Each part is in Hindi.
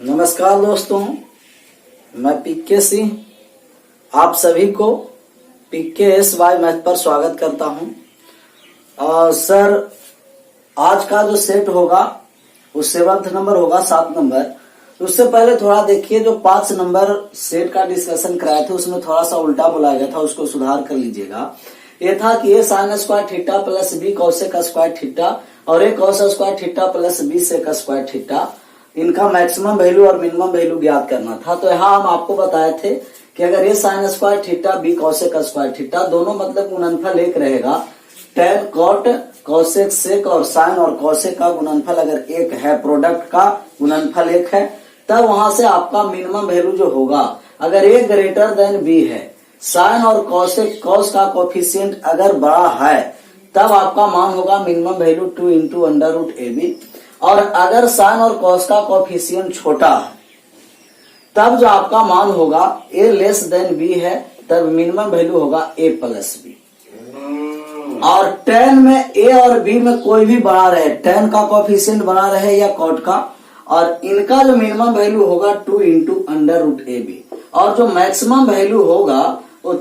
नमस्कार दोस्तों, मैं पीके सिंह आप सभी को PKSY मैथ पर स्वागत करता हूं। सर, आज का जो सेट होगा वो 7th नंबर होगा, 7 नंबर। उससे पहले थोड़ा देखिए, जो 5 नंबर सेट का डिस्कशन कराए थे उसमें थोड़ा सा उल्टा बोला गया था, उसको सुधार कर लीजिएगा। ये था कि a sin square theta plus b cosec square theta और a cos square theta plus b sec square theta, इनका मैक्सिमम वैल्यू और मिनिमम वैल्यू ज्ञात करना था। तो यहाँ हम आपको बताए थे कि अगर a sin square theta b cosec square theta दोनों मतलब गुणनफल एक रहेगा, tan cot cosec sec और sin और cosec का गुणनफल अगर एक है, प्रोडक्ट का गुणनफल एक है, तब वहां से आपका मिनिमम वैल्यू जो होगा, अगर a ग्रेटर देन b है, साइन और कॉस का कोफिशिएंट अगर बड़ा है, तब आपका मान होगा minimum value 2 into under root A B. और अगर साइन और कॉस का कोफिशिएंट छोटा है, तब जो आपका मान होगा a लेस देन b है, तब मिनिमम वैल्यू होगा a प्लस b। और tan में a और b में कोई भी बड़ा रहे, tan का कोफिशिएंट बड़ा रहे या कॉट का, और इनका जो मिनिमम वैल्यू होगा 2 into under root A B. और जो मैक्सिमम वैल्यू होगा वो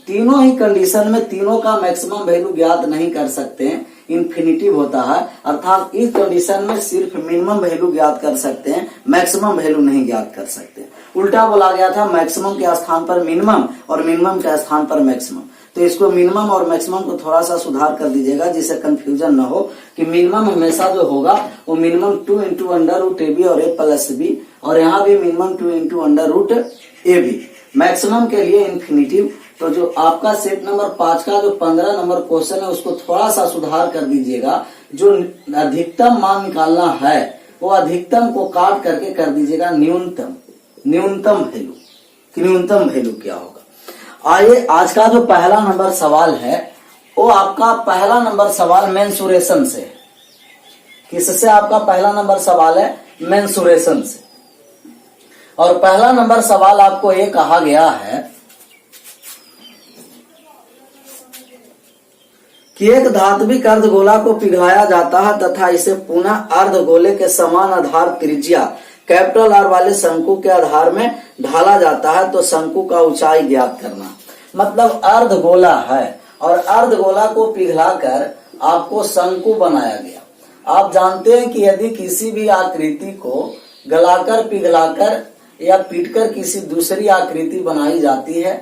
तीनों ही कंडीशन में तीनों का मैक्सिमम वैल्यू ज्ञात नहीं कर सकते हैं, इन्फिनिटिव होता है। अर्थात इस कंडीशन में सिर्फ मिनिमम वैल्यू ज्ञात कर सकते हैं, मैक्सिमम वैल्यू नहीं ज्ञात कर सकते। उल्टा बोला गया था, मैक्सिमम के स्थान पर मिनिमम और मिनिमम के स्थान पर मैक्सिमम। तो इसको मिनिमम और मैक्सिमम को थोड़ा सा सुधार कर दीजिएगा, जिससे कंफ्यूजन न हो कि मिनिमम हमेशा जो होगा वो minimum 2 into under root A B और ए प्लस बी, और यहाँ भी minimum 2 into under root A B, maximum के लिए इन्फिनिटिव। तो जो आपका सेट नंबर 5 का जो 15 नंबर क्वेश्चन है उसको थोड़ा सा सुधार कर दीजिएगा। जो अधिकतम मान निकालना है वो अधिकतम को काट करके कर दीजिएगा न्यूनतम। न्यूनतम वैल्यू, न्यूनतम वैल्यू क्या होगा। आइए, आज का जो पहला नंबर सवाल है वो आपका पहला नंबर सवाल मेंसुरेशन से। किससे आपका पहला नंबर सवाल है? मेंसुरेशन से। और पहला नंबर सवाल आपको ये कहा गया है कि एक धात्विक अर्धगोला को पिघलाया जाता है तथा इसे पुनः अर्धगोले के समान आधार त्रिज्या कैपिटल आर वाले शंकु के आधार में ढाला जाता है, तो शंकु का ऊंचाई ज्ञात करना। मतलब अर्धगोला है और अर्धगोला को पिघलाकर आपको शंकु बनाया गया। आप जानते हैं कि यदि किसी भी आकृति को गलाकर, पिघलाकर या पीटकर किसी दूसरी आकृति बनाई जाती है,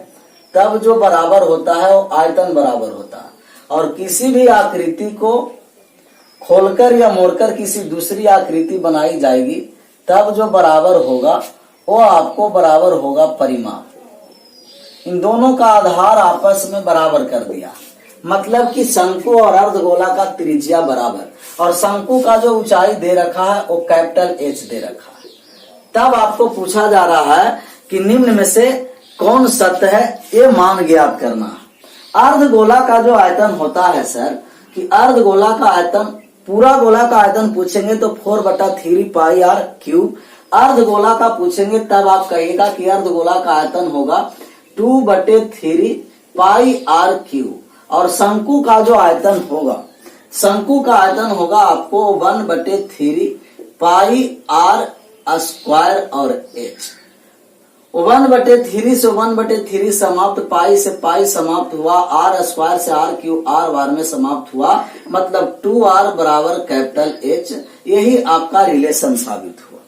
तब जो बराबर होता है वो आयतन बराबर होता है। और किसी भी आकृति को खोलकर या मोड़कर किसी दूसरी आकृति बनाई जाएगी, तब जो बराबर होगा वो आपको बराबर होगा परिमाप। इन दोनों का आधार आपस में बराबर कर दिया, मतलब कि शंकु और अर्धगोला का त्रिज्या बराबर, और शंकु का जो ऊंचाई दे रखा है वो कैपिटल H दे रखा है। तब आपको पूछा जा रहा है कि निम्न में से कौन सत्य है, ये मान ज्ञात करना है। अर्धगोला का जो आयतन होता है सर, कि अर्धगोला का आयतन, पूरा गोला का आयतन पूछेंगे तो 4/3 पाई आर क्यूब। अर्धगोला का पूछेंगे तब आप कहिएगा कि अर्धगोला का आयतन होगा 2/3 पाई आर क्यूब। और शंकु का जो आयतन होगा, शंकु का आयतन होगा आपको 1/3 पाई आर स्क्वायर और h। 1/3 से 1/3 समाप्त, पाई से पाई समाप्त हुआ, आर स्क्वायर से आर क्यूब आर बार में समाप्त हुआ, मतलब 2r बराबर कैपिटल H। यही आपका रिलेशन साबित हुआ।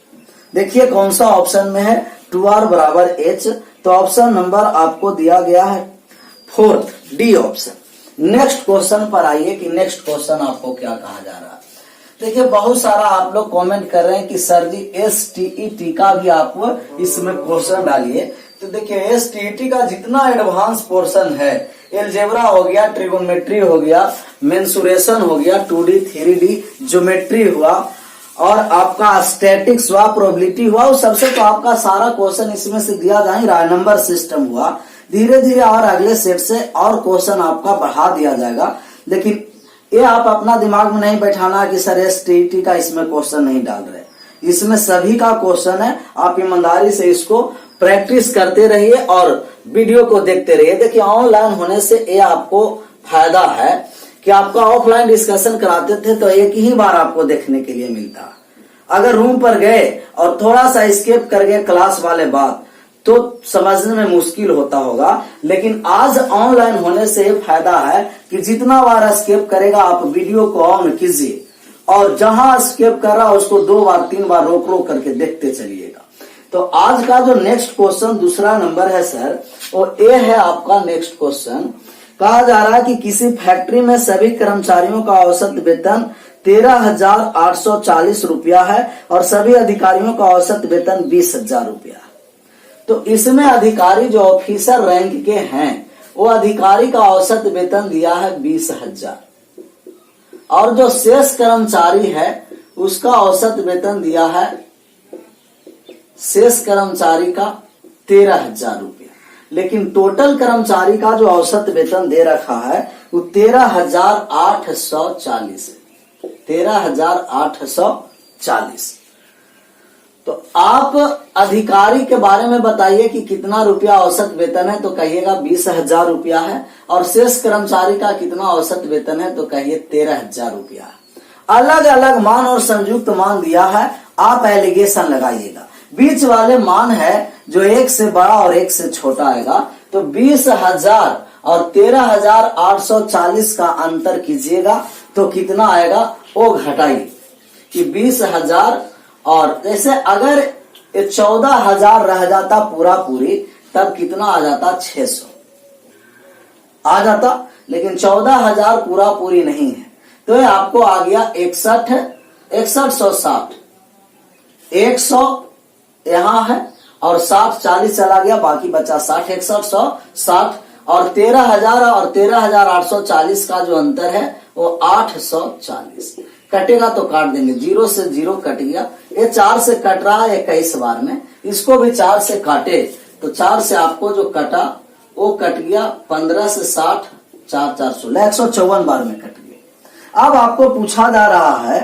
देखिए कौन सा ऑप्शन में है, 2r बराबर H। तो ऑप्शन नंबर आपको दिया गया है 4th, D option. Next question पर आइए कि नेक्स्ट क्वेश्चन आपको क्या कहा जा रहा है। देखिए बहुत सारा आप लोग कमेंट कर रहे हैं कि सर जी STET का भी आप इसमें क्वेश्चन डालिए। तो देखिए STET का जितना एडवांस पोर्शन है, एलजेब्रा हो गया, ट्रिगोनोमेट्री हो गया, मेंसुरेशन हो गया, 2D 3D ज्योमेट्री हुआ, और आपका स्टैटिक्स हुआ, प्रोबेबिलिटी हुआ, उस सबसे तो आपका सारा क्वेश्चन इसमें से दिया जा ही रहा है। नंबर सिस्टम हुआ, धीरे धीरे और अगले सेट से और क्वेश्चन आपका बढ़ा दिया जाएगा। लेकिन ये आप अपना दिमाग में नहीं बैठाना कि सर STET का इसमें क्वेश्चन नहीं डाल रहे, इसमें सभी का क्वेश्चन है। आप ईमानदारी से इसको प्रैक्टिस करते रहिए और वीडियो को देखते रहिए। देखिए ऑनलाइन होने से ये आपको फायदा है कि आपका ऑफलाइन डिस्कशन कराते थे तो एक ही बार आपको देखने के लिए मिलता। अगर रूम पर गए और थोड़ा सा स्किप करके क्लास वाले बात तो समझने में मुश्किल होता होगा, लेकिन आज ऑनलाइन होने से ये फायदा है कि जितना बार स्किप करेगा आप वीडियो को ऑन कीजिए और जहां स्किप कर रहा उसको 2 बार 3 बार रोक रोक करके देखते चलिएगा। तो आज का जो नेक्स्ट क्वेश्चन दूसरा नंबर है सर, वो ए है आपका नेक्स्ट क्वेश्चन। कहा जा रहा है कि किसी फैक्ट्री में सभी कर्मचारियों का औसत वेतन 13,840 रुपया है और सभी अधिकारियों का औसत वेतन 20,000 रुपया। तो इसमें अधिकारी जो ऑफिसर रैंक के हैं वो अधिकारी का औसत वेतन दिया है 20,000 और जो शेष कर्मचारी है उसका औसत वेतन दिया है शेष कर्मचारी का 13,000 रुपया। लेकिन टोटल कर्मचारी का जो औसत वेतन दे रखा है वो 13,840 है, 13,840। तो आप अधिकारी के बारे में बताइए कि कितना रुपया औसत वेतन है, तो कहिएगा 20,000 रुपया है और शेष कर्मचारी का कितना औसत वेतन है तो कहिए 13,000 रुपया। अलग अलग मान और संयुक्त मान दिया है, आप एलिगेशन लगाइएगा। बीच वाले मान है जो 1 से बड़ा और 1 से छोटा आएगा, तो 20,000 और 13,840 का अंतर कीजिएगा तो कितना आएगा वो घटाइए कि 20,000 और जैसे अगर 14,000 रह जाता पूरा पूरी तब कितना आ जाता 600 आ जाता, लेकिन 14,000 पूरा पूरी नहीं है तो ये आपको आ गया 6160। 100 यहाँ है और 60 40 चला गया, बाकी बचा 60, 6160 और 13,000 और 13,840 का जो अंतर है वो 840। कटेगा तो काट देंगे, 0 से 0 कट गया। ये 4 से कट रहा है 21 बार में, इसको भी 4 से काटे तो 4 से आपको जो कटा वो कट गया 15 से 60 4 4 16 154 बार में कट गया। अब आपको पूछा जा रहा है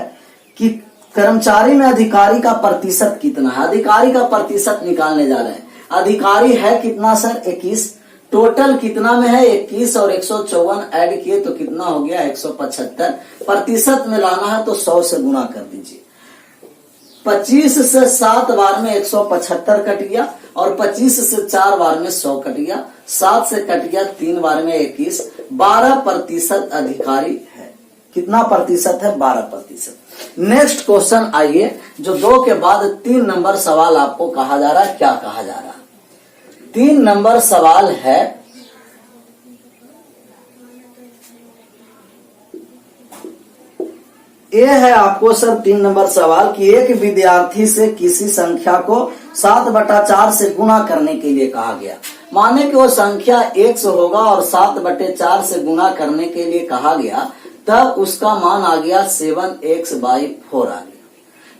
कि कर्मचारी में अधिकारी का प्रतिशत कितना है, अधिकारी का प्रतिशत निकालने जा रहे हैं। अधिकारी है कितना सर 21, टोटल कितना में है 21 और 154 ऐड किए तो कितना हो गया 175। प्रतिशत में लाना है तो 100 से गुना कर दीजिए। 25 से 7 बार में 175 कट गया और 25 से 4 बार में 100 कट गया, 7 से कट गया 3 बार में 21। 12% अधिकारी है। कितना प्रतिशत है 12%। नेक्स्ट क्वेश्चन आइए, जो 2 के बाद 3 नंबर सवाल आपको कहा जा रहा है। क्या कहा जा रहा है? 3 नंबर सवाल है, ये है आपको सर 3 नंबर सवाल कि एक विद्यार्थी से किसी संख्या को 7/4 से गुना करने के लिए कहा गया। माने कि वो संख्या 100 होगा और 7/4 से गुना करने के लिए कहा गया, तब उसका मान आ गया 7x/4 आ गया।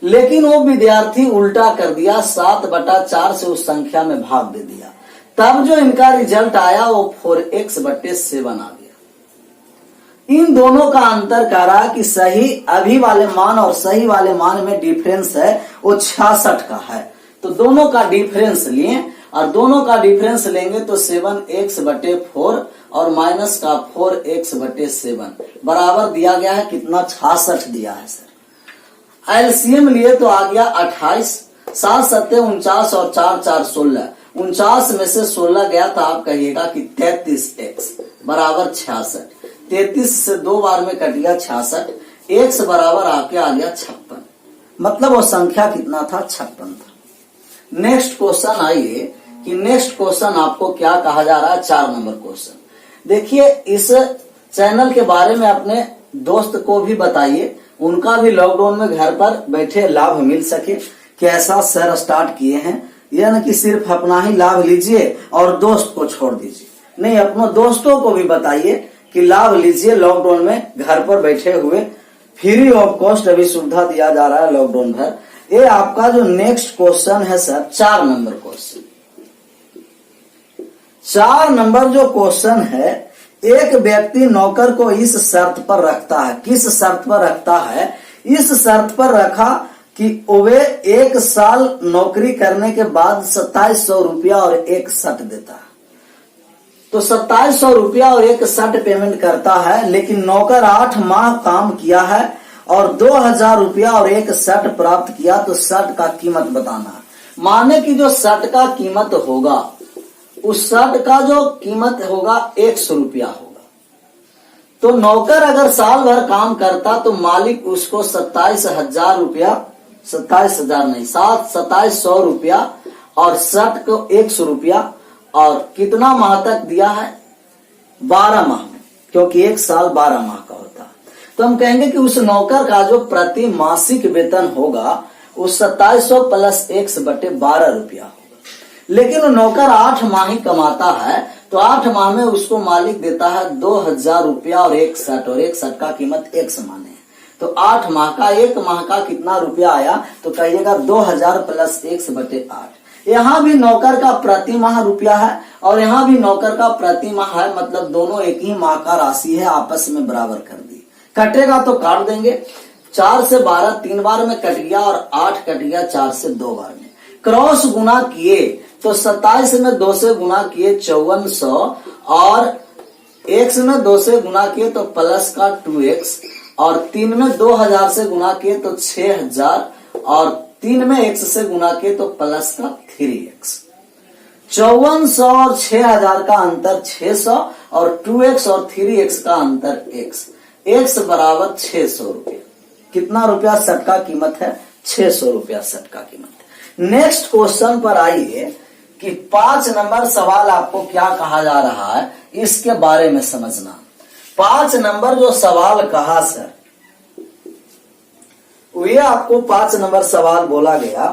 लेकिन वो विद्यार्थी उल्टा कर दिया, 7/4 से उस संख्या में भाग दे दिया, तब जो इनका रिजल्ट आया वो 4x/7 आ गया। इन दोनों का अंतर कह रहा है कि सही अभी वाले मान और सही वाले मान में डिफरेंस है वो 66 का है। तो दोनों का डिफरेंस लिए और दोनों का डिफरेंस लेंगे तो 7x/4 और माइनस का 4x/7 बराबर दिया गया है कितना 66 दिया है सर। एलसीएम लिए तो आ गया 28, 7 7 49 और 4 4 16। 49 में से 16 गया तो आप कहिएगा कि 33x बराबर 66। 33 से 2 बार में कट गया 66, x बराबर आपके आ गया 56। मतलब वो संख्या कितना था 56 था। नेक्स्ट क्वेश्चन आइए कि नेक्स्ट क्वेश्चन आपको क्या कहा जा रहा है। 4 नंबर क्वेश्चन देखिए, इस चैनल के बारे में अपने दोस्त को भी बताइए, उनका भी लॉकडाउन में घर पर बैठे लाभ मिल सके। कैसा सर स्टार्ट किए हैं, यह न कि सिर्फ अपना ही लाभ लीजिए और दोस्त को छोड़ दीजिए, नहीं अपनों दोस्तों को भी बताइए कि लाभ लीजिए। लॉकडाउन में घर पर बैठे हुए फ्री ऑफ कॉस्ट अभी सुविधा दिया जा रहा है लॉकडाउन भर। ये आपका जो नेक्स्ट क्वेश्चन है सर 4 नंबर क्वेश्चन। 4 नंबर जो क्वेश्चन है, एक व्यक्ति नौकर को इस शर्त पर रखता है। किस शर्त पर रखता है? इस शर्त पर रखा कि वे 1 साल नौकरी करने के बाद 2700 रुपया और 1 शर्ट देता है। तो 2700 रुपया और 1 शर्ट पेमेंट करता है, लेकिन नौकर 8 माह काम किया है और 2000 रुपया और एक शर्ट प्राप्त किया तो शर्ट का कीमत बताना है। माने कि जो शर्ट का कीमत होगा, उस शर्ट का जो कीमत होगा 100 रुपया होगा। तो नौकर अगर साल भर काम करता तो मालिक उसको 27,000 रुपया, 27,000 नहीं, 2700 रुपया और शर्ट को 100 रुपया, और कितना माह तक दिया है? 12 माह में, क्योंकि एक साल 12 माह का होता है। तो हम कहेंगे कि उस नौकर का जो प्रति मासिक वेतन होगा उस 2700 प्लस 1/12 रुपया होगा। लेकिन वो नौकर 8 माह ही कमाता है, तो 8 माह में उसको मालिक देता है 2000 रुपया और एक शर्ट, और एक शर्ट का कीमत 1 समान है। तो 8 माह का, एक माह का कितना रुपया आया? तो कहिएगा 2000 प्लस 1/8। यहाँ भी नौकर का प्रति माह रुपया है और यहाँ भी नौकर का प्रति माह है, मतलब दोनों एक ही माह का राशि है, आपस में बराबर कर दी। कटेगा तो काट देंगे। 4 से 12 3 बार में कट गया और 8 कट गया 4 से 2 बार में। क्रॉस गुना किए तो 27 में 2 से गुना किए 5400, और x में 2 से गुना किए तो प्लस का 2x, और 3 में 2000 से गुना किए तो 6000, और 3 में x से गुना किए तो प्लस का 3x। 5400 और 6000 का अंतर 600, और 2x और 3x का अंतर x बराबर 600 रुपया। कितना रुपया शर्ट का कीमत है? 600 रुपया शर्ट का कीमत है। नेक्स्ट क्वेश्चन पर आइए कि 5 नंबर सवाल आपको क्या कहा जा रहा है, इसके बारे में समझना। 5 नंबर जो सवाल कहा सर, ये आपको 5 नंबर सवाल बोला गया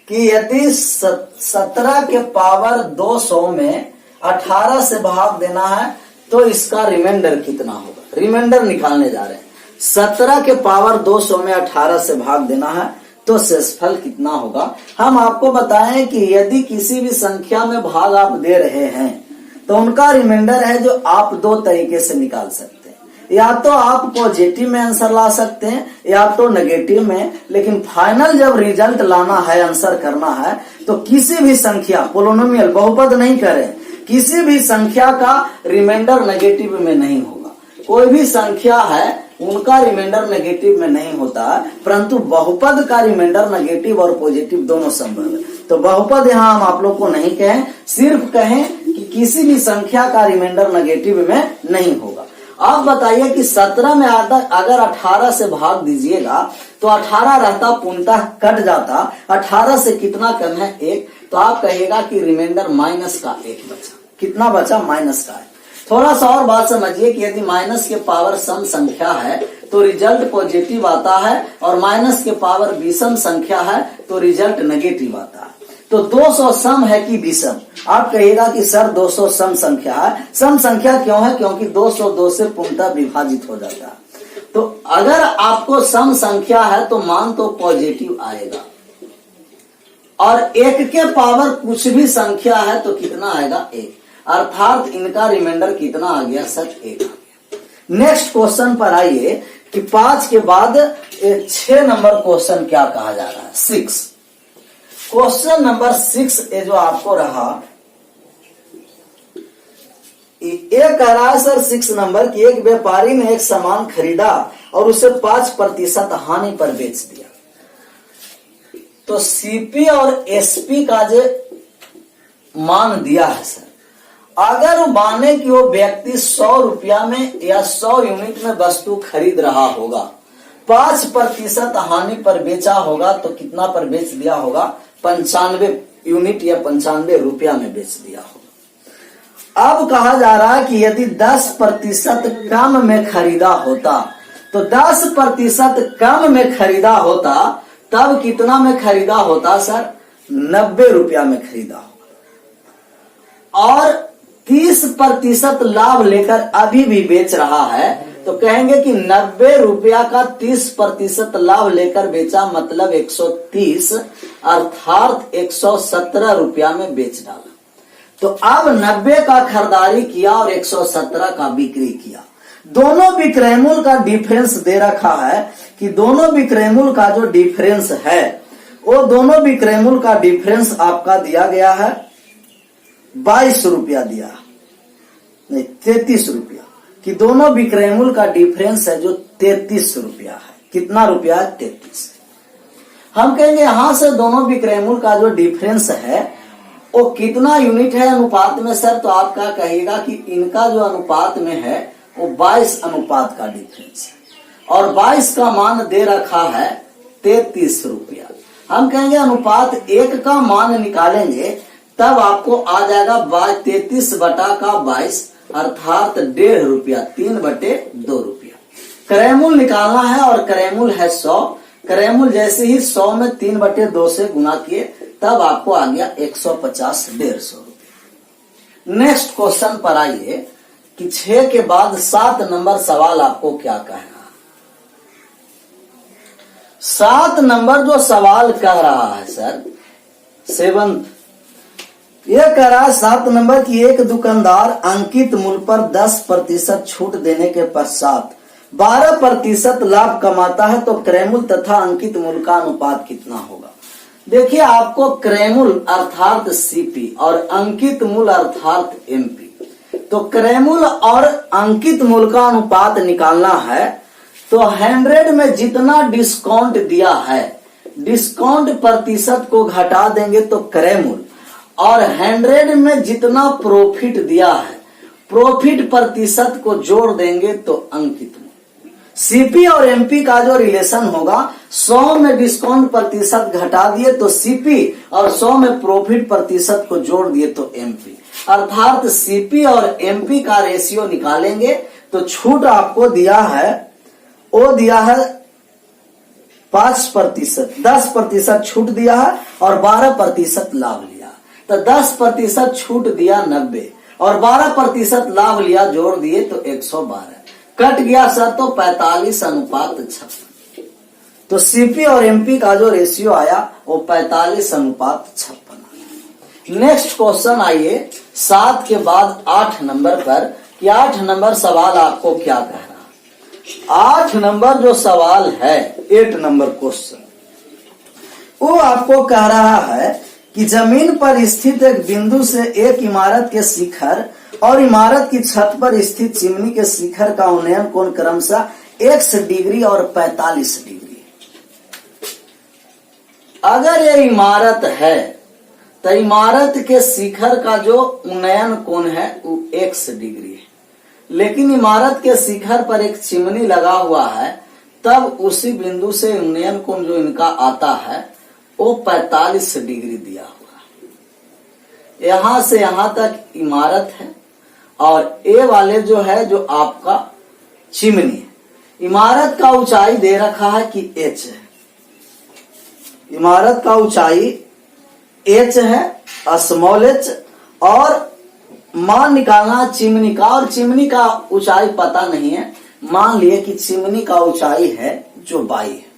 कि यदि 17 के पावर 200 में 18 से भाग देना है तो इसका रिमाइंडर कितना होगा। रिमाइंडर निकालने जा रहे हैं। 17 के पावर 200 में 18 से भाग देना है तो शेषफल कितना होगा। हम आपको बताएं कि यदि किसी भी संख्या में भाग आप दे रहे हैं तो उनका रिमाइंडर है जो आप 2 तरीके से निकाल सकते हैं। या तो आप पॉजिटिव में आंसर ला सकते हैं या तो नेगेटिव में, लेकिन फाइनल जब रिजल्ट लाना है, आंसर करना है, तो किसी भी संख्या, पोलिनोमियल बहुपद नहीं करें, किसी भी संख्या का रिमाइंडर नेगेटिव में नहीं होगा। कोई भी संख्या है उनका रिमाइंडर नेगेटिव में नहीं होता, परंतु बहुपद का रिमाइंडर नेगेटिव और पॉजिटिव दोनों संभव है। तो बहुपद यहाँ हम आप लोग को नहीं कहें, सिर्फ कहें कि किसी भी संख्या का रिमाइंडर नेगेटिव में नहीं होगा। आप बताइए कि 17 में अगर 18 से भाग दीजिएगा तो 18 रहता, पूर्णतः कट जाता, 18 से कितना कम है? 1, तो आप कहिएगा कि रिमाइंडर माइनस का 1 बचा। कितना बचा? माइनस का 1। थोड़ा सा और बात समझिए कि यदि माइनस के पावर सम संख्या है तो रिजल्ट पॉजिटिव आता है, और माइनस के पावर विषम संख्या है तो रिजल्ट नेगेटिव आता है। तो 200 सम है कि विषम? आप कहिएगा कि सर 200 सम संख्या है। सम संख्या क्यों है? क्योंकि 200 2 से पूर्णतः विभाजित हो जाता है। तो अगर आपको सम संख्या है तो मान तो पॉजिटिव आएगा, और 1 के पावर कुछ भी संख्या है तो कितना आएगा? 1, अर्थात इनका रिमाइंडर कितना आ गया सर? 1 आ गया। नेक्स्ट क्वेश्चन पर आइए कि 5 के बाद 6 नंबर क्वेश्चन क्या कहा जा रहा है? 6। क्वेश्चन नंबर 6 ये जो आपको रहा, ये कह रहा है सर 6 नंबर की एक व्यापारी ने एक सामान खरीदा और उसे 5% हानि पर बेच दिया। तो सीपी और एसपी का जो मान दिया है सर, अगर माने कि वो व्यक्ति 100 रुपया में या 100 यूनिट में वस्तु खरीद रहा होगा, 5% हानि पर बेचा होगा, तो कितना पर बेच दिया होगा? 95 यूनिट या 95 रुपया में बेच दिया होगा। अब कहा जा रहा है कि यदि 10% कम में खरीदा होता, तो 10% कम में खरीदा होता तब कितना में खरीदा होता सर? 90 रुपया में खरीदा होगा। और 30% लाभ लेकर अभी भी बेच रहा है, तो कहेंगे कि 90 रुपया का 30% लाभ लेकर बेचा, मतलब 130, अर्थात 117 रुपया में बेच डाला। तो अब 90 का खरीदारी किया और 117 का बिक्री किया। दोनों विक्रय मूल्य का डिफरेंस दे रखा है कि दोनों विक्रय मूल्य का जो डिफरेंस है, वो दोनों विक्रय मूल्य का डिफरेंस आपका दिया गया है 22 रुपया दिया, नहीं 33 रुपया, कि दोनों विक्रय मूल्य का डिफरेंस है जो 33 रुपया है। कितना रुपया? 33। हम कहेंगे यहां से दोनों विक्रयमूल्य का जो डिफरेंस है वो कितना यूनिट है अनुपात में सर? तो आप क्या कहिएगा कि इनका जो अनुपात में है वो 22 अनुपात का डिफरेंस है और 22 का मान दे रखा है 33 रुपया। हम कहेंगे अनुपात 1 का मान निकालेंगे तब आपको आ जाएगा 33 बटा का 22 अर्थात 1.5 रुपया, 3/2 रुपया। क्रयमूल्य निकालना है और क्रयमूल्य है 100। क्रयमूल्य जैसे ही 100 में 3/2 से गुना किए तब आपको आ गया 150, 150 रुपया। नेक्स्ट क्वेश्चन पर आइए कि 6 के बाद 7 नंबर सवाल आपको क्या कहना। 7 नंबर जो सवाल कह रहा है सर, 7 यह कह रहा है 7 नंबर की एक दुकानदार अंकित मूल्य पर 10% छूट देने के पश्चात 12% लाभ कमाता है तो क्रयमूल्य तथा अंकित मूल्य का अनुपात कितना होगा? देखिए आपको क्रयमूल्य अर्थात सीपी और अंकित मूल्य अर्थात एमपी, तो क्रयमूल्य और अंकित मूल्य का अनुपात निकालना है तो 100 में जितना डिस्काउंट दिया है डिस्काउंट प्रतिशत को घटा देंगे तो क्रयमूल्य और 100 में जितना प्रॉफिट दिया है प्रॉफिट प्रतिशत को जोड़ देंगे तो अंकित मूल्य। सीपी और एमपी का जो रिलेशन होगा 100 में डिस्काउंट प्रतिशत घटा दिए तो सीपी और 100 में प्रॉफिट प्रतिशत को जोड़ दिए तो एमपी, अर्थात सीपी और एमपी का रेशियो निकालेंगे तो छूट आपको दिया है, वो दिया है 5%, 10% छूट दिया है और 12% लाभ लिया, तो 10% छूट दिया 90 और 12% लाभ लिया, जोड़ दिए तो 112, कट गया सर तो 45:56। तो सीपी और एमपी का जो रेशियो आया वो 45:56। नेक्स्ट क्वेश्चन आइए 7 के बाद 8 नंबर पर कि 8 नंबर सवाल आपको क्या कह रहा है। 8 नंबर जो सवाल है 8 नंबर क्वेश्चन वो आपको कह रहा है कि जमीन पर स्थित एक बिंदु से एक इमारत के शिखर और इमारत की छत पर स्थित चिमनी के शिखर का उन्नयन कोण क्रमशः x डिग्री और 45 डिग्री। अगर ये इमारत है तो इमारत के शिखर का जो उन्नयन कोण है वो x डिग्री है, लेकिन इमारत के शिखर पर एक चिमनी लगा हुआ है तब उसी बिंदु से उन्नयन कोण जो इनका आता है वो 45 डिग्री दिया हुआ है। यहां से यहां तक इमारत है और ए वाले जो है जो आपका चिमनी है। इमारत का ऊंचाई दे रखा है कि h है, इमारत का ऊंचाई h है स्मॉल h और मान निकालना चिमनी का, और चिमनी का ऊंचाई पता नहीं है, मान लिए कि चिमनी का ऊंचाई है जो 22 है।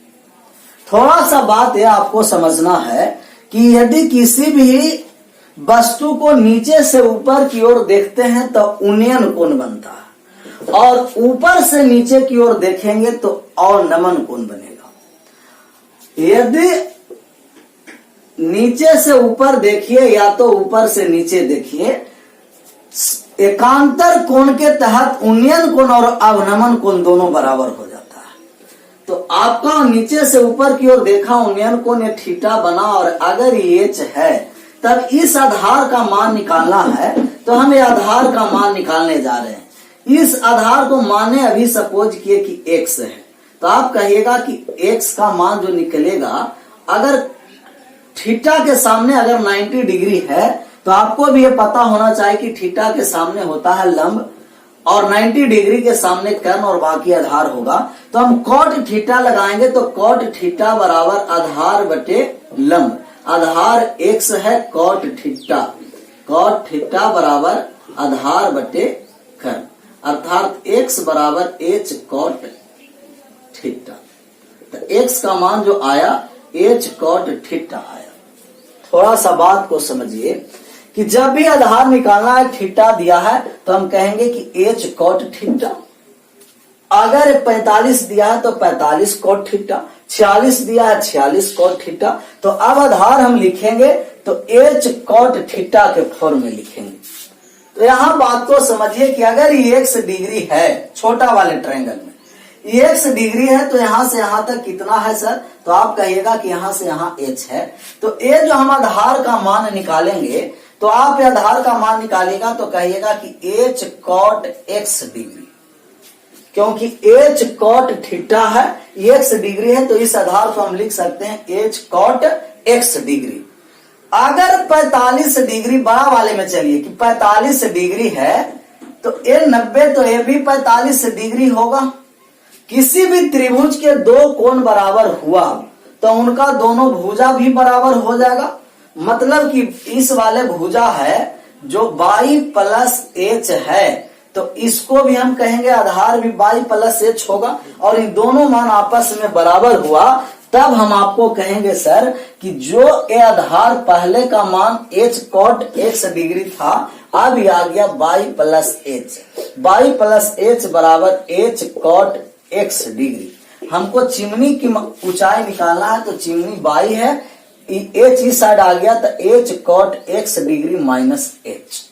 थोड़ा सा बात यह आपको समझना है कि यदि किसी भी वस्तु को नीचे से ऊपर की ओर देखते हैं तो उन्नयन कोण बनता है और ऊपर से नीचे की ओर देखेंगे तो अवनमन कोण बनेगा। यदि नीचे से ऊपर देखिए या तो ऊपर से नीचे देखिए, एकांतर कोण के तहत उन्नयन कोण और अवनमन कोण दोनों बराबर हो जाता है। तो आपका नीचे से ऊपर की ओर देखा उन्नयन कोण ये थीटा बना और अगर ये h है तब इस आधार का मान निकालना है तो हम ये आधार का मान निकालने जा रहे हैं। इस आधार को माने अभी सपोज किए कि x है तो आप कहिएगा कि x का मान जो निकलेगा अगर थीटा के सामने अगर 90 डिग्री है तो आपको भी ये पता होना चाहिए कि थीटा के सामने होता है लंब और 90 डिग्री के सामने कर्ण और बाकी आधार होगा। तो हम कॉट थीटा लगाएंगे तो कॉट थीटा बराबर आधार बटे लंब, आधार x है कॉट थीटा बराबर आधार बटे कर्ण, अर्थात x बराबर h कॉट थीटा। तो x का मान जो आया h कॉट थीटा आया। थोड़ा सा बात को समझिए कि जब भी आधार निकालना है थीटा दिया है तो हम कहेंगे कि h कॉट थीटा, अगर 45 दिया है तो 45 कॉट थीटा, 46 दिया है 46 कॉट थीटा। तो अब आधार हम लिखेंगे तो h कॉट थीटा के फॉर्म में लिखेंगे। तो यहां बात को समझिए कि अगर ये x डिग्री है छोटा वाले ट्रायंगल में, x डिग्री है तो यहां से यहां तक कितना है सर? तो आप कहिएगा कि यहां से यहां h है। तो ये जो हम आधार का मान निकालेंगे, तो आप ये आधार का मान निकालेगा तो कहिएगा कि h cot x डिग्री, क्योंकि h cot थीटा है, x डिग्री है, तो इस आधार को हम लिख सकते हैं h cot x डिग्री। अगर 45 डिग्री बड़ा वाले में चलिए कि 45 डिग्री है तो ये 90, तो ये भी 45 डिग्री होगा। किसी भी त्रिभुज के दो कोण बराबर हुआ तो उनका दोनों भुजा भी बराबर हो जाएगा। मतलब कि इस वाले भुजा है जो y प्लस h है, तो इसको भी हम कहेंगे आधार भी y प्लस h होगा, और इन दोनों मान आपस में बराबर हुआ तब हम आपको कहेंगे सर कि जो ये आधार पहले का मान h cot x डिग्री था, अब ये आ गया y plus h। y plus h बराबर h cot x डिग्री। हमको चिमनी की ऊंचाई निकालना है, तो चिमनी y है, h इस साइड आ गया तो h cot x degree minus h।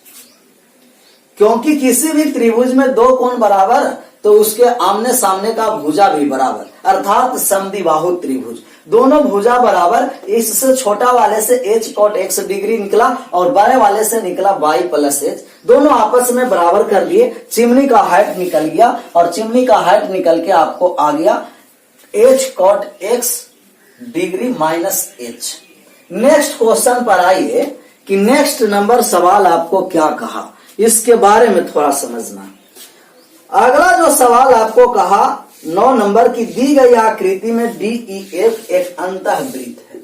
क्योंकि किसी भी त्रिभुज में दो कोण बराबर तो उसके आमने सामने का भुजा भी बराबर, अर्थात समद्विबाहु त्रिभुज, दोनों भुजा बराबर। इससे छोटा वाले से h cot x डिग्री निकला और बड़े वाले से निकला y प्लस h, दोनों आपस में बराबर कर दिए। चिमनी का हाइट निकल गया और चिमनी का हाइट निकल के आपको आ गया h cot x degree minus h। Next question पर आइए कि नेक्स्ट नंबर सवाल आपको क्या कहा, इसके बारे में थोड़ा समझना। अगला जो सवाल आपको कहा 9 नंबर की, दी गई आकृति में DEF एक अंतःवृत्त है,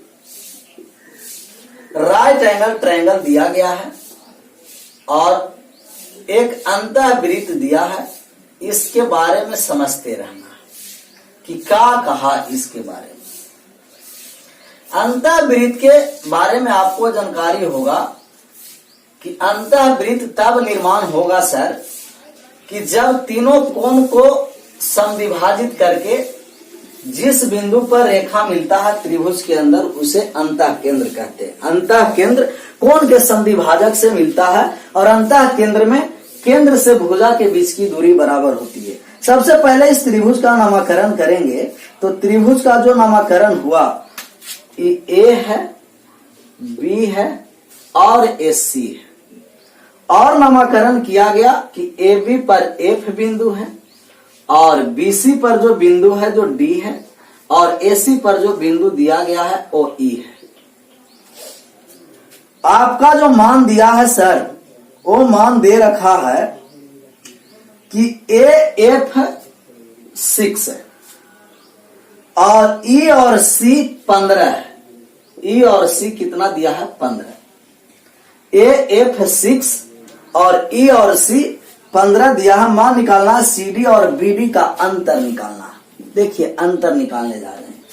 राइट एंगल ट्रायंगल दिया गया है और एक अंतःवृत्त दिया है। इसके बारे में समझते रहना है कि क्या कहा इसके बारे में। अंतःवृत्त के बारे में आपको जानकारी होगा कि अंतःवृत्त तब निर्माण होगा सर कि जब तीनों कोण को समद्विभाजित करके जिस बिंदु पर रेखा मिलता है त्रिभुज के अंदर उसे अंतः केंद्र कहते हैं। अंतः केंद्र कोण के समद्विभाजक से मिलता है और अंतः केंद्र में केंद्र से भुजा के बीच की दूरी बराबर होती है। सबसे पहले इस त्रिभुज का नामकरण करेंगे, तो त्रिभुज का जो नामकरण हुआ ए है, बी है और AC है, और नामकरण किया गया कि AB पर F बिंदु है और BC पर जो बिंदु है जो D है और AC पर जो बिंदु दिया गया है वो E है। आपका जो मान दिया है सर वो मान दे रखा है कि AF 6 है और E और C 15 है। E और C कितना दिया है? 15। AF 6 और E और C 15 दिया है। मान निकालना है CD और BD का अंतर निकालना है। देखिए अंतर निकालने जा रहे हैं।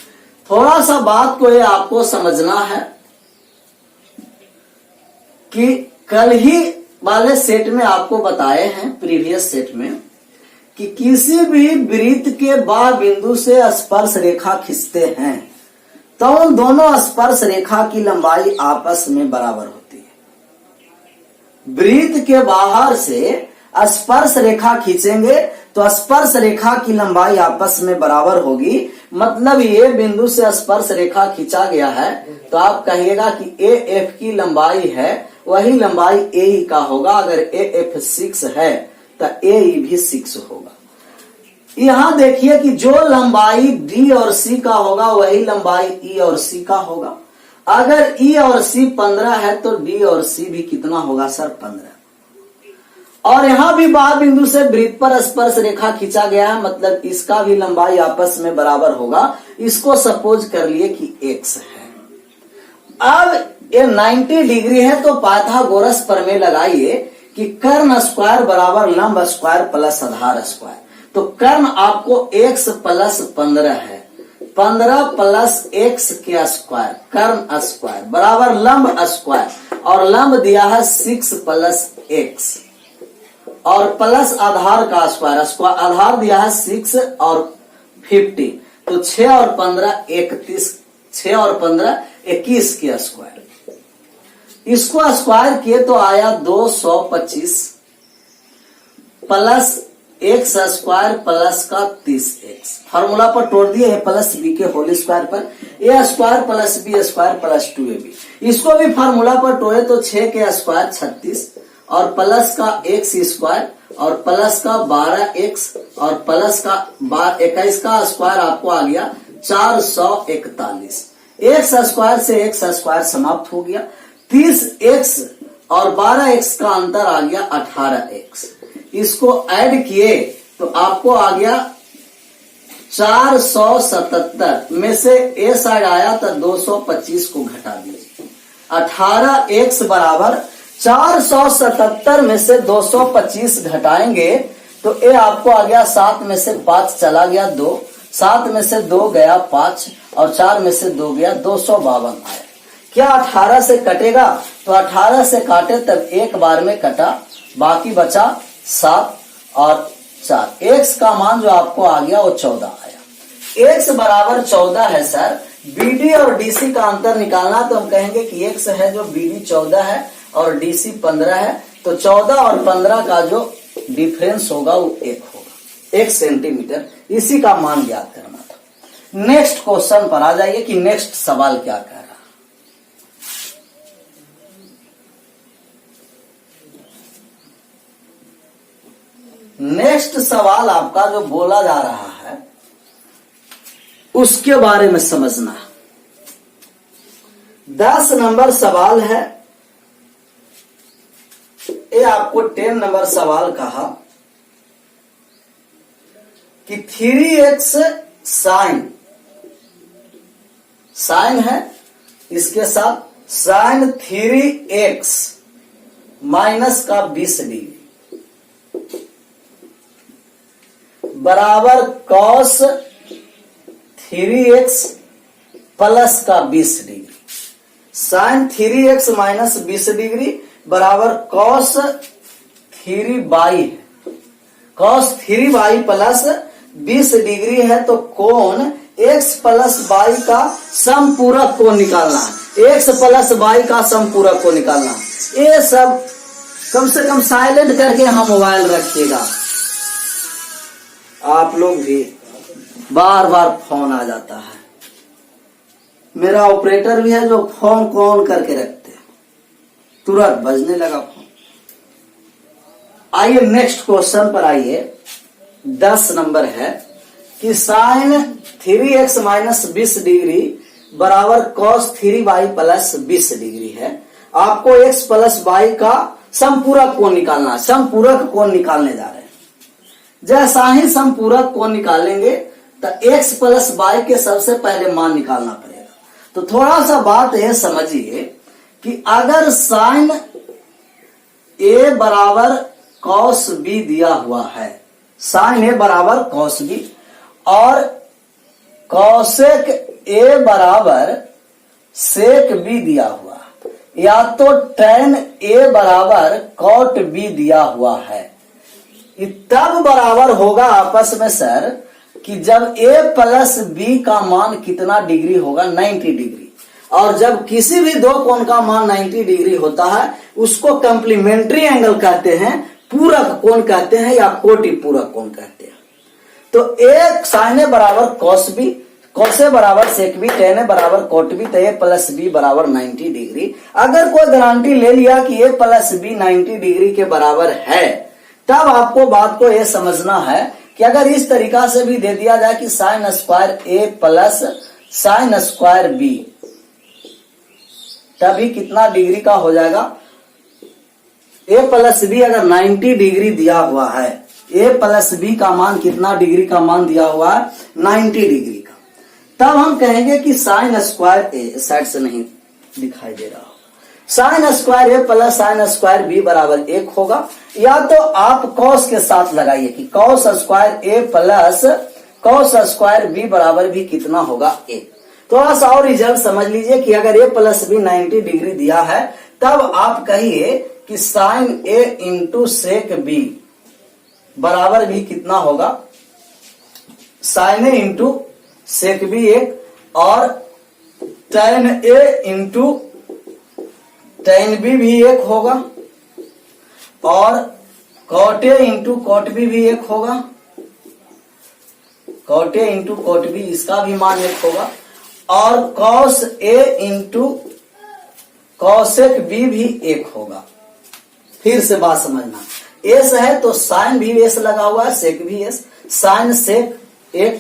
थोड़ा सा बात को ये आपको समझना है कि कल ही वाले सेट में आपको बताए हैं, प्रीवियस सेट में, कि किसी भी वृत्त के बाह्य बिंदु से स्पर्श रेखा खींचते हैं तो उन दोनों स्पर्श रेखा की लंबाई आपस में बराबर होती है। वृत्त के बाहर से स्पर्श रेखा खींचेंगे तो स्पर्श रेखा की लंबाई आपस में बराबर होगी। मतलब ये बिंदु से स्पर्श रेखा खींचा गया है तो आप कहिएगा कि AF की लंबाई है वही लंबाई AE का होगा। अगर AF 6 है तो AE भी 6 होगा। यहां देखिए कि जो लंबाई D और C का होगा वही लंबाई E और C का होगा। अगर E और C 15 है तो D और C भी कितना होगा सर? 15। और यहां भी बाह्य बिंदु से वृत्त पर स्पर्श रेखा खींचा गया है, मतलब इसका भी लंबाई आपस में बराबर होगा। इसको सपोज कर लिए कि x है। अब ये 90 डिग्री है तो पाइथागोरस प्रमेय लगाइए कि कर्ण स्क्वायर बराबर लंब स्क्वायर प्लस आधार स्क्वायर। तो कर्ण आपको x प्लस 15 है, 15 प्लस x के स्क्वायर, कर्ण स्क्वायर बराबर लंब स्क्वायर, और लंब दिया है 6 प्लस x और प्लस आधार का स्क्वायर, आधार दिया है 6 और 50, तो 6 और 15 31, 6 और 15 21 के स्क्वायर। इसको स्क्वायर किए तो आया 225 प्लस एक्स स्क्वायर प्लस का 30x फार्मूला पर तोड़ दिए है प्लस बी के होल स्क्वायर पर A square plus B square plus 2ab। इसको भी फार्मूला पर तोड़े तो 6 के स्क्वायर 36 और प्लस का एक्स स्क्वायर और प्लस का 12x और प्लस का 21 का स्क्वायर आपको आ गया 441। एक्स स्क्वायर से एक्स स्क्वायर समाप्त हो गया। 30x और 12x का अंतर आ गया 18x। इसको ऐड किए तो आपको आ गया 477 में से ए साइड आया तो 225 को घटा दीजिए। 18x बराबर 477 में से 225 घटाएंगे तो ए आपको आ गया 7 में से 5 चला गया 2, 7 में से 2 गया 5 और 4 में से 2 गया 252 आया। क्या 18 से कटेगा? तो 18 से काटे तब एक बार में कटा, बाकी बचा 7 और 4। एक्स का मान जो आपको आ गया वो 14 आया। एक्स बराबर 14 है सर। बीडी और डीसी का अंतर निकालना तो हम कहेंगे कि एक्स है जो बीडी 14 है और डीसी 15 है, तो 14 और 15 का जो डिफरेंस होगा वो 1 होगा, 1 सेंटीमीटर। इसी का मान ज्ञात करना था। नेक्स्ट क्वेश्चन पर आ जाइए कि नेक्स्ट सवाल क्या कह रहा है। नेक्स्ट सवाल आपका जो बोला जा रहा है उसके बारे में समझना। 10 नंबर सवाल है, ये आपको 10 नंबर सवाल कहा कि 3x साइन है, इसके साथ साइन 3x माइनस का 20 डिग्री बराबर कॉस 3x प्लस का 20 degree. Sine 3x minus 20 degree बराबर कॉस 3y है। कॉस 3y प्लस 20 डिग्री है तो कोण x प्लस y का समपूरक कोण निकालना है। x प्लस y का समपूरक कोण निकालना है। ये सब कम से कम साइलेंट करके हम मोबाइल रखिएगा। आप लोग भी बार बार फोन आ जाता है। मेरा ऑपरेटर भी है जो फोन को ऑन करके रखते हैं, तुरंत बजने लगा फोन। आइए नेक्स्ट क्वेश्चन पर आइए। 10 नंबर है कि साइन 3x माइनस 20 डिग्री बराबर कॉस 3y प्लस 20 डिग्री है। आपको x प्लस y का समपूरक कोण निकालना है। समपूरक कोण निकालने जा रहे हैं। जैसा ही समपूरक कोण निकालेंगे तो x प्लस y के सबसे पहले मान निकालना पड़ेगा। तो थोड़ा सा बात यह समझिए कि अगर साइन a बराबर कॉस b दिया हुआ है, साइन a बराबर कॉस b और कॉसेक a बराबर सेक b दिया हुआ, या तो tan a बराबर कॉट b दिया हुआ है, तब बराबर होगा आपस में सर कि जब a प्लस b का मान कितना डिग्री होगा, 90 डिग्री। और जब किसी भी दो कोण का मान 90 डिग्री होता है उसको कंप्लीमेंट्री एंगल कहते हैं, पूरक कोण कहते हैं या कोटि पूरक कोण कहते हैं। तो एक साइन a बराबर कॉस b, कॉस a बराबर सेक b, tan a बराबर कोट b, तो a प्लस b बराबर 90 डिग्री। अगर कोई गारंटी ले लिया कि a प्लस b 90 डिग्री के बराबर है, तब आपको बात को यह समझना है कि अगर इस तरीका से भी दे दिया जाए कि sine square a plus sine square b, तभी कितना डिग्री का हो जाएगा। a प्लस b अगर 90 डिग्री दिया हुआ है, a प्लस b का मान कितना डिग्री का मान दिया हुआ है, 90 डिग्री का, तब हम कहेंगे कि साइन स्क्वायर a, साइड से नहीं दिखाई दे रहा, sine square a plus sine square b बराबर 1 होगा। या तो आप कॉस के साथ लगाइए कि cos square a plus cos square b बराबर भी कितना होगा 1। थोड़ा सा और रिजल्ट समझ लीजिए कि अगर a प्लस b 90 डिग्री दिया है तब आप कहिए कि sine a into sec b बराबर भी कितना होगा, sine a into sec b 1 और tan a इंटू tan b भी 1 होगा और cot A into cot B भी 1 होगा, cot A into cot B इसका भी मान 1 होगा, और cos A into cosec B भी 1 होगा। फिर से बात समझना, एस है तो साइन भी एस लगा हुआ है, सेक भी एस, साइन सेक 1,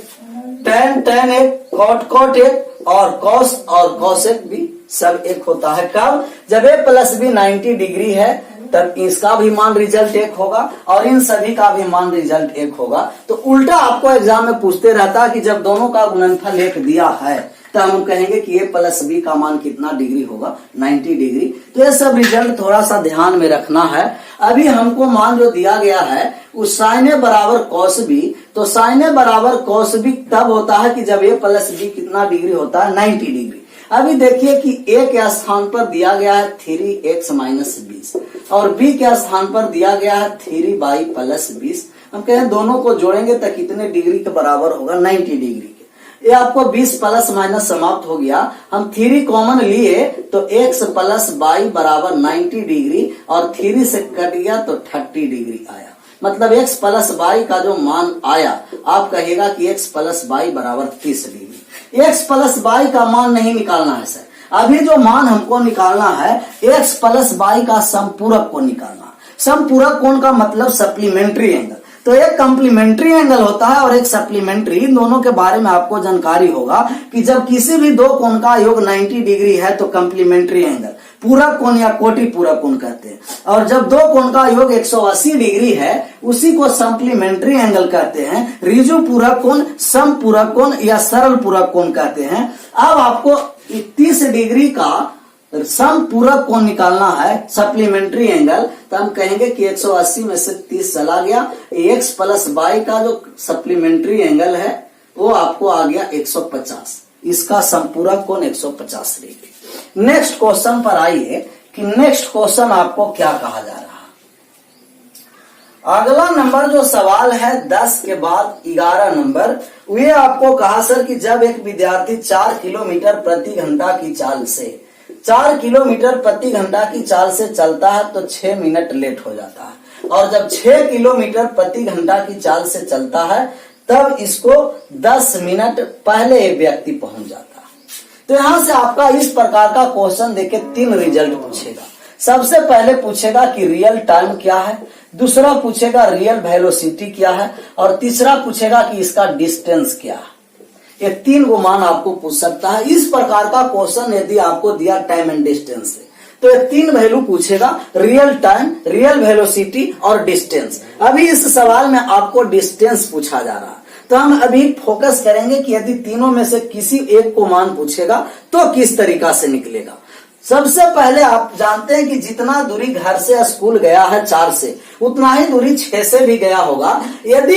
टेन टेन 1, कॉट कॉट 1 और कॉस और कॉसेक भी सब 1 होता है। कब? जब ए प्लस बी 90 डिग्री है तब इसका भी मान रिजल्ट 1 होगा और इन सभी का भी मान रिजल्ट 1 होगा। तो उल्टा आपको एग्जाम में पूछते रहता है कि जब दोनों का गुणनफल 1 दिया है तो हम कहेंगे कि ए प्लस बी का मान कितना डिग्री होगा, 90 डिग्री। तो ये सब रिजल्ट थोड़ा सा ध्यान में रखना है। अभी हमको मान जो दिया गया है उस साइन ए बराबर कॉस बी, तो साइन ए बराबर कॉस बी तब होता है कि जब ए प्लस बी कितना डिग्री होता है, 90 डिग्री। अभी देखिए कि ए के स्थान पर दिया गया है 3x माइनस 20 और बी के स्थान पर दिया गया है 3y प्लस 20। हम कहें दोनों को जोड़ेंगे तो कितने डिग्री के बराबर होगा, 90 डिग्री के। ये आपको 20 प्लस माइनस समाप्त हो गया। हम 3 कॉमन लिए तो x प्लस y बराबर 90 डिग्री और 3 से कट गया तो 30 डिग्री आया। मतलब x प्लस y का जो मान आया आप कहिएगा कि x प्लस y बराबर 30 डिग्री। x प्लस y का मान नहीं निकालना है सर, अभी जो मान हमको निकालना है x प्लस y का समपूरक कोण निकालना। समपूरक कोण का मतलब सप्लीमेंट्री एंगल। तो एक कॉम्प्लीमेंट्री एंगल होता है और एक सप्लीमेंट्री, इन दोनों के बारे में आपको जानकारी होगा कि जब किसी भी दो कोण का योग 90 डिग्री है तो कॉम्प्लीमेंट्री एंगल, पूरक कोण या कोटि पूरक कोण कहते हैं। और जब दो कोण का योग 180 डिग्री है उसी को सप्लीमेंट्री एंगल कहते हैं। रिजु पूरक कोण, सम पूरक कोण या सरल पूरक कोण कहते हैं। अब आपको 30 डिग्री का सम पूरक कोण निकालना है, सप्लीमेंट्री एंगल। तो हम कहेंगे कि 180 में से 30 चला गया, x प्लस y का जो सप्लीमेंट्री एंगल है वो आपको आ गया 150। इसका संपूरक कोण 150 डिग्री। नेक्स्ट क्वेश्चन पर आइए कि नेक्स्ट क्वेश्चन आपको क्या कहा जा रहा है। अगला नंबर जो सवाल है 10 के बाद 11 नंबर, वे आपको कहा सर कि जब एक विद्यार्थी 4 किलोमीटर प्रति घंटा की चाल से 4 किलोमीटर प्रति घंटा की चाल से चलता है तो 6 मिनट लेट हो जाता है, और जब 6 किलोमीटर प्रति घंटा की चाल से चलता है तब इसको 10 मिनट पहले एक व्यक्ति पहुंच जाता है। तो यहां से आपका इस प्रकार का क्वेश्चन देके 3 रिजल्ट पूछेगा। सबसे पहले पूछेगा कि रियल टाइम क्या है, दूसरा पूछेगा रियल वेलोसिटी क्या है, और तीसरा पूछेगा कि इसका डिस्टेंस क्या है। ये 3 को मान आपको पूछ सकता है। इस प्रकार का क्वेश्चन यदि आपको दिया टाइम एंड डिस्टेंस से तो ये 3 वैल्यू पूछेगा, रियल टाइम, रियल वेलोसिटी और डिस्टेंस। अभी इस सवाल में आपको डिस्टेंस पूछा जा रहा है, तो हम अभी फोकस करेंगे कि यदि तीनों में से किसी एक को मान पूछेगा तो किस तरीका से निकलेगा। सबसे पहले आप जानते हैं कि जितना दूरी घर से स्कूल गया है 4 से, उतना ही दूरी 6 से भी गया होगा। यदि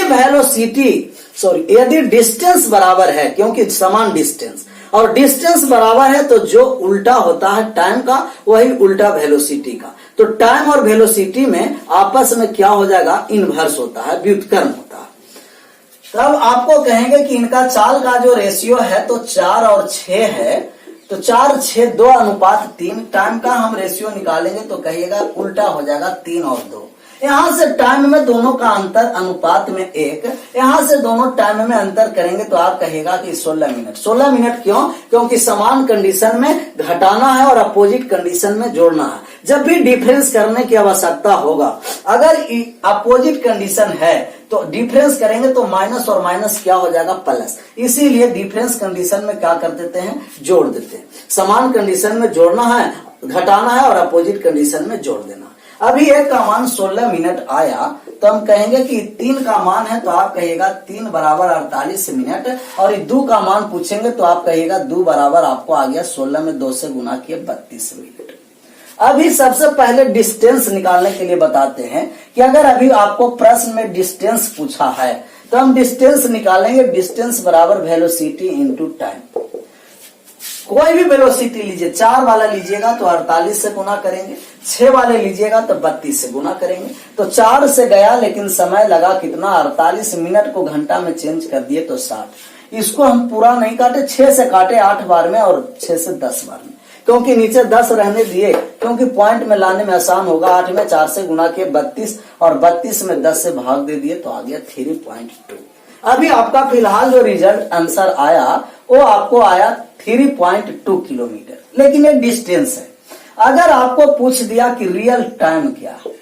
यदि डिस्टेंस बराबर है, क्योंकि समान डिस्टेंस और डिस्टेंस बराबर है तो जो उल्टा होता है टाइम का वही उल्टा वेलोसिटी का। तो टाइम और वेलोसिटी में आपस में क्या हो जाएगा, इनवर्स होता है, व्युत्क्रम होता है। तब आपको कहेंगे कि इनका चाल का जो रेशियो है तो 4 और 6 है, तो 4 6 2 अनुपात 3। टाइम का हम रेशियो निकालेंगे तो कहिएगा उल्टा हो जाएगा 3 और 2। यहां से टाइम में दोनों का अंतर अनुपात में 1, यहां से दोनों टाइम में अंतर करेंगे तो आप कहेगा कि 16 मिनट। 16 मिनट क्यों? क्योंकि समान कंडीशन में घटाना है और अपोजिट कंडीशन में जोड़ना है। जब भी डिफरेंस करने की आवश्यकता होगा, अगर अपोजिट कंडीशन है तो डिफरेंस करेंगे तो माइनस और माइनस क्या हो जाएगा, प्लस। इसीलिए डिफरेंस कंडीशन में क्या कर देते हैं, जोड़ देते हैं। समान कंडीशन में जोड़ना है, घटाना है और अपोजिट कंडीशन में जोड़ देना। अभी 1 का मान 16 मिनट आया तो हम कहेंगे कि 3 का मान है तो आप कहिएगा 3 बराबर 48 मिनट, और 2 का मान पूछेंगे तो आप कहिएगा 2 बराबर आपको आ गया 16 में 2 से गुना किए 32 मिनट। अभी सबसे पहले डिस्टेंस निकालने के लिए बताते हैं कि अगर अभी आपको प्रश्न में डिस्टेंस पूछा है तो हम डिस्टेंस निकालेंगे। डिस्टेंस बराबर वेलोसिटी इंटू टाइम। कोई भी वेलोसिटी लीजिए, 4 वाला लीजिएगा तो 48 से गुना करेंगे, 6 वाले लीजिएगा तो 32 से गुना करेंगे। तो 4 से गया लेकिन समय लगा कितना, 48 मिनट को घंटा में चेंज कर दिए तो 60। इसको हम पूरा नहीं काटे, 6 से काटे 8 बार में और 6 से 10 बार में। क्योंकि नीचे 10 रहने दिए, क्योंकि पॉइंट में लाने में आसान होगा। 8 में 4 से गुना किए 32 और 32 में 10 से भाग दे दिए तो आ गया 3.2। अभी आपका फिलहाल जो रिजल्ट आंसर आया वो आपको आया 3.2 किलोमीटर, लेकिन ये डिस्टेंस है। अगर आपको पूछ दिया कि रियल टाइम क्या है,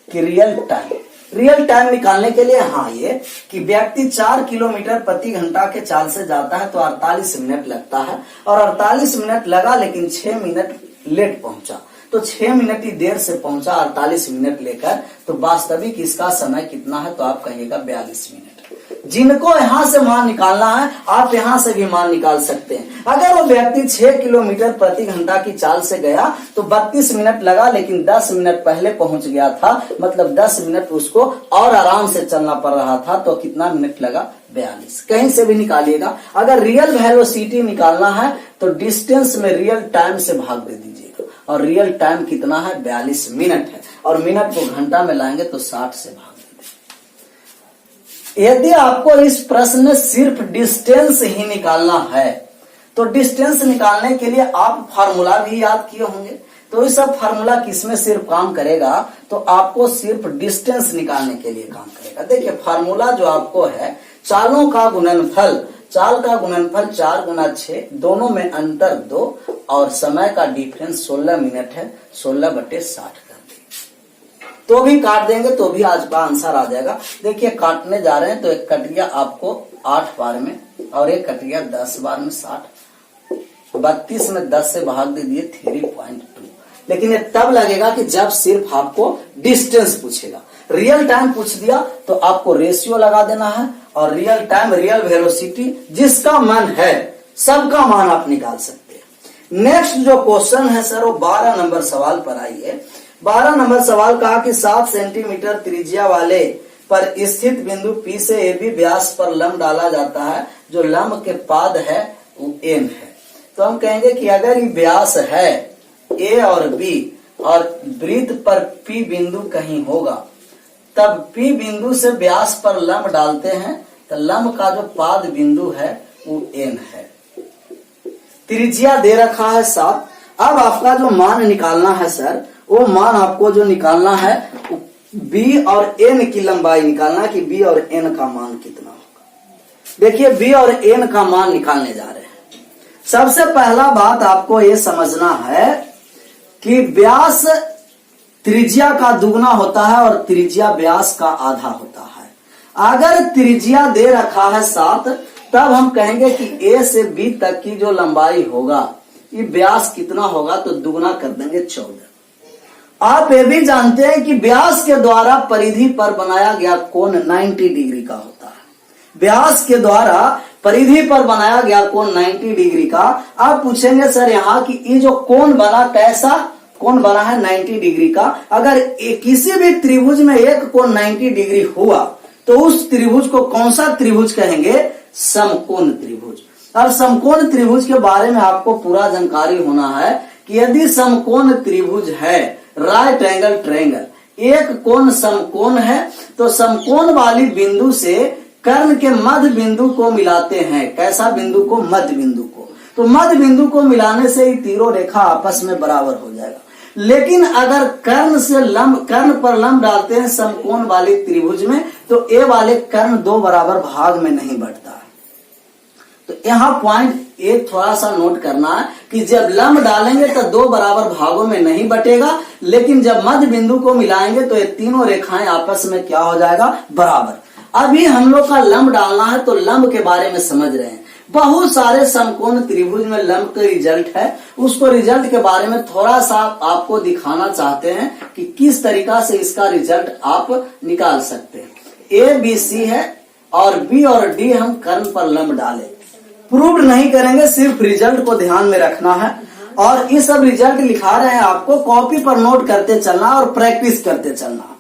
कि रियल टाइम निकालने के लिए हाँ ये कि व्यक्ति 4 किलोमीटर प्रति घंटा के चाल से जाता है तो 48 मिनट लगता है, और 48 मिनट लगा लेकिन 6 मिनट लेट पहुंचा, तो 6 मिनट ही देर से पहुंचा 48 मिनट लेकर, तो वास्तविक इसका समय कितना है तो आप कहिएगा 42 मिनट। जिनको यहां से मान निकालना है आप यहां से भी मान निकाल सकते हैं। अगर वो व्यक्ति 6 किलोमीटर प्रति घंटा की चाल से गया तो 32 मिनट लगा, लेकिन 10 मिनट पहले पहुंच गया था, मतलब 10 मिनट उसको और आराम से चलना पड़ रहा था, तो कितना मिनट लगा 42। कहीं से भी निकालिएगा। अगर रियल वेलोसिटी निकालना है तो डिस्टेंस में रियल टाइम से भाग दे दीजिएगा, और रियल टाइम कितना है 42 मिनट है, और मिनट को घंटा में लाएंगे तो 60 से भाग। यदि आपको इस प्रश्न में सिर्फ डिस्टेंस ही निकालना है तो डिस्टेंस निकालने के लिए आप फार्मूला भी याद किए होंगे, तो ये सब फार्मूला किसमें सिर्फ काम करेगा तो आपको सिर्फ डिस्टेंस निकालने के लिए काम करेगा। देखिए फार्मूला जो आपको है, चालों का गुणनफल, चाल का गुणनफल 4 गुना 6, दोनों में अंतर 2 और समय का डिफरेंस 16 मिनट है, 16/60 तो भी काट देंगे तो भी आज का आंसर आ जाएगा। देखिए काटने जा रहे हैं तो एक कट गया आपको 8 बार में और एक कट गया 10 बार में 60, 32 में 10 से भाग दे दिए 3.2। लेकिन ये तब लगेगा कि जब सिर्फ आपको डिस्टेंस पूछेगा। रियल टाइम पूछ दिया तो आपको रेशियो लगा देना है, और रियल टाइम रियल वेलोसिटी जिसका मान है सबका मान आप निकाल सकते हैं। नेक्स्ट जो क्वेश्चन है सर वो 12 नंबर सवाल पर आइए। 12 नंबर सवाल कहा कि 7 सेंटीमीटर त्रिज्या वाले पर स्थित बिंदु P से AB व्यास पर लंब डाला जाता है, जो लंब के पाद है वो N है। तो हम कहेंगे कि अगर ये व्यास है A और B और वृत्त पर P बिंदु कहीं होगा, तब P बिंदु से व्यास पर लंब डालते हैं तो लंब का जो पाद बिंदु है वो N है। त्रिज्या दे रखा है 7। अब आपका जो मान निकालना है सर, वो मान आपको जो निकालना है B और N की लंबाई निकालना है कि B और N का मान कितना होगा। देखिए B और N का मान निकालने जा रहे हैं। सबसे पहला बात आपको ये समझना है कि व्यास त्रिज्या का दुगना होता है और त्रिज्या व्यास का आधा होता है। अगर त्रिज्या दे रखा है 7, तब हम कहेंगे कि A से B तक की जो लंबाई होगा ये व्यास कितना होगा, तो दुगना कर देंगे 14। आप ये भी जानते हैं कि व्यास के द्वारा परिधि पर बनाया गया कोण 90 डिग्री का होता है। व्यास के द्वारा परिधि पर बनाया गया कोण 90 डिग्री का। आप पूछेंगे सर यहाँ कि ये जो कोण बना कैसा कोण बना है 90 डिग्री का। अगर किसी भी त्रिभुज में एक कोण 90 डिग्री हुआ तो उस त्रिभुज को कौन सा त्रिभुज कहेंगे, समकोण त्रिभुज। अब समकोण त्रिभुज के बारे में आपको पूरा जानकारी होना है कि यदि समकोण त्रिभुज है, राइट एंगल ट्रायंगल, एक कोण समकोण है, तो समकोण वाली बिंदु से कर्ण के मध्य बिंदु को मिलाते हैं। कैसा बिंदु को, मध्य बिंदु को। तो मध्य बिंदु को मिलाने से ही तीनों रेखा आपस में बराबर हो जाएगा। लेकिन अगर कर्ण पर लंब डालते हैं समकोण वाले त्रिभुज में, तो ए वाले कर्ण 2 बराबर भाग में नहीं बढ़ता है। तो यहाँ पॉइंट एक थोड़ा सा नोट करना है कि जब लंब डालेंगे तो 2 बराबर भागों में नहीं बटेगा, लेकिन जब मध्य बिंदु को मिलाएंगे तो ये तीनों रेखाएं आपस में क्या हो जाएगा, बराबर। अभी हम लोग का लंब डालना है तो लंब के बारे में समझ रहे हैं। बहुत सारे समकोण त्रिभुज में लंब का रिजल्ट है, उसको रिजल्ट के बारे में थोड़ा सा आपको दिखाना चाहते हैं कि किस तरीका से इसका रिजल्ट आप निकाल सकते हैं। A B C है और B और D हम कर्ण पर लंब डाले, प्रूव नहीं करेंगे, सिर्फ रिजल्ट को ध्यान में रखना है। और ये सब रिजल्ट लिखा रहे हैं आपको, कॉपी पर नोट करते चलना और प्रैक्टिस करते चलना।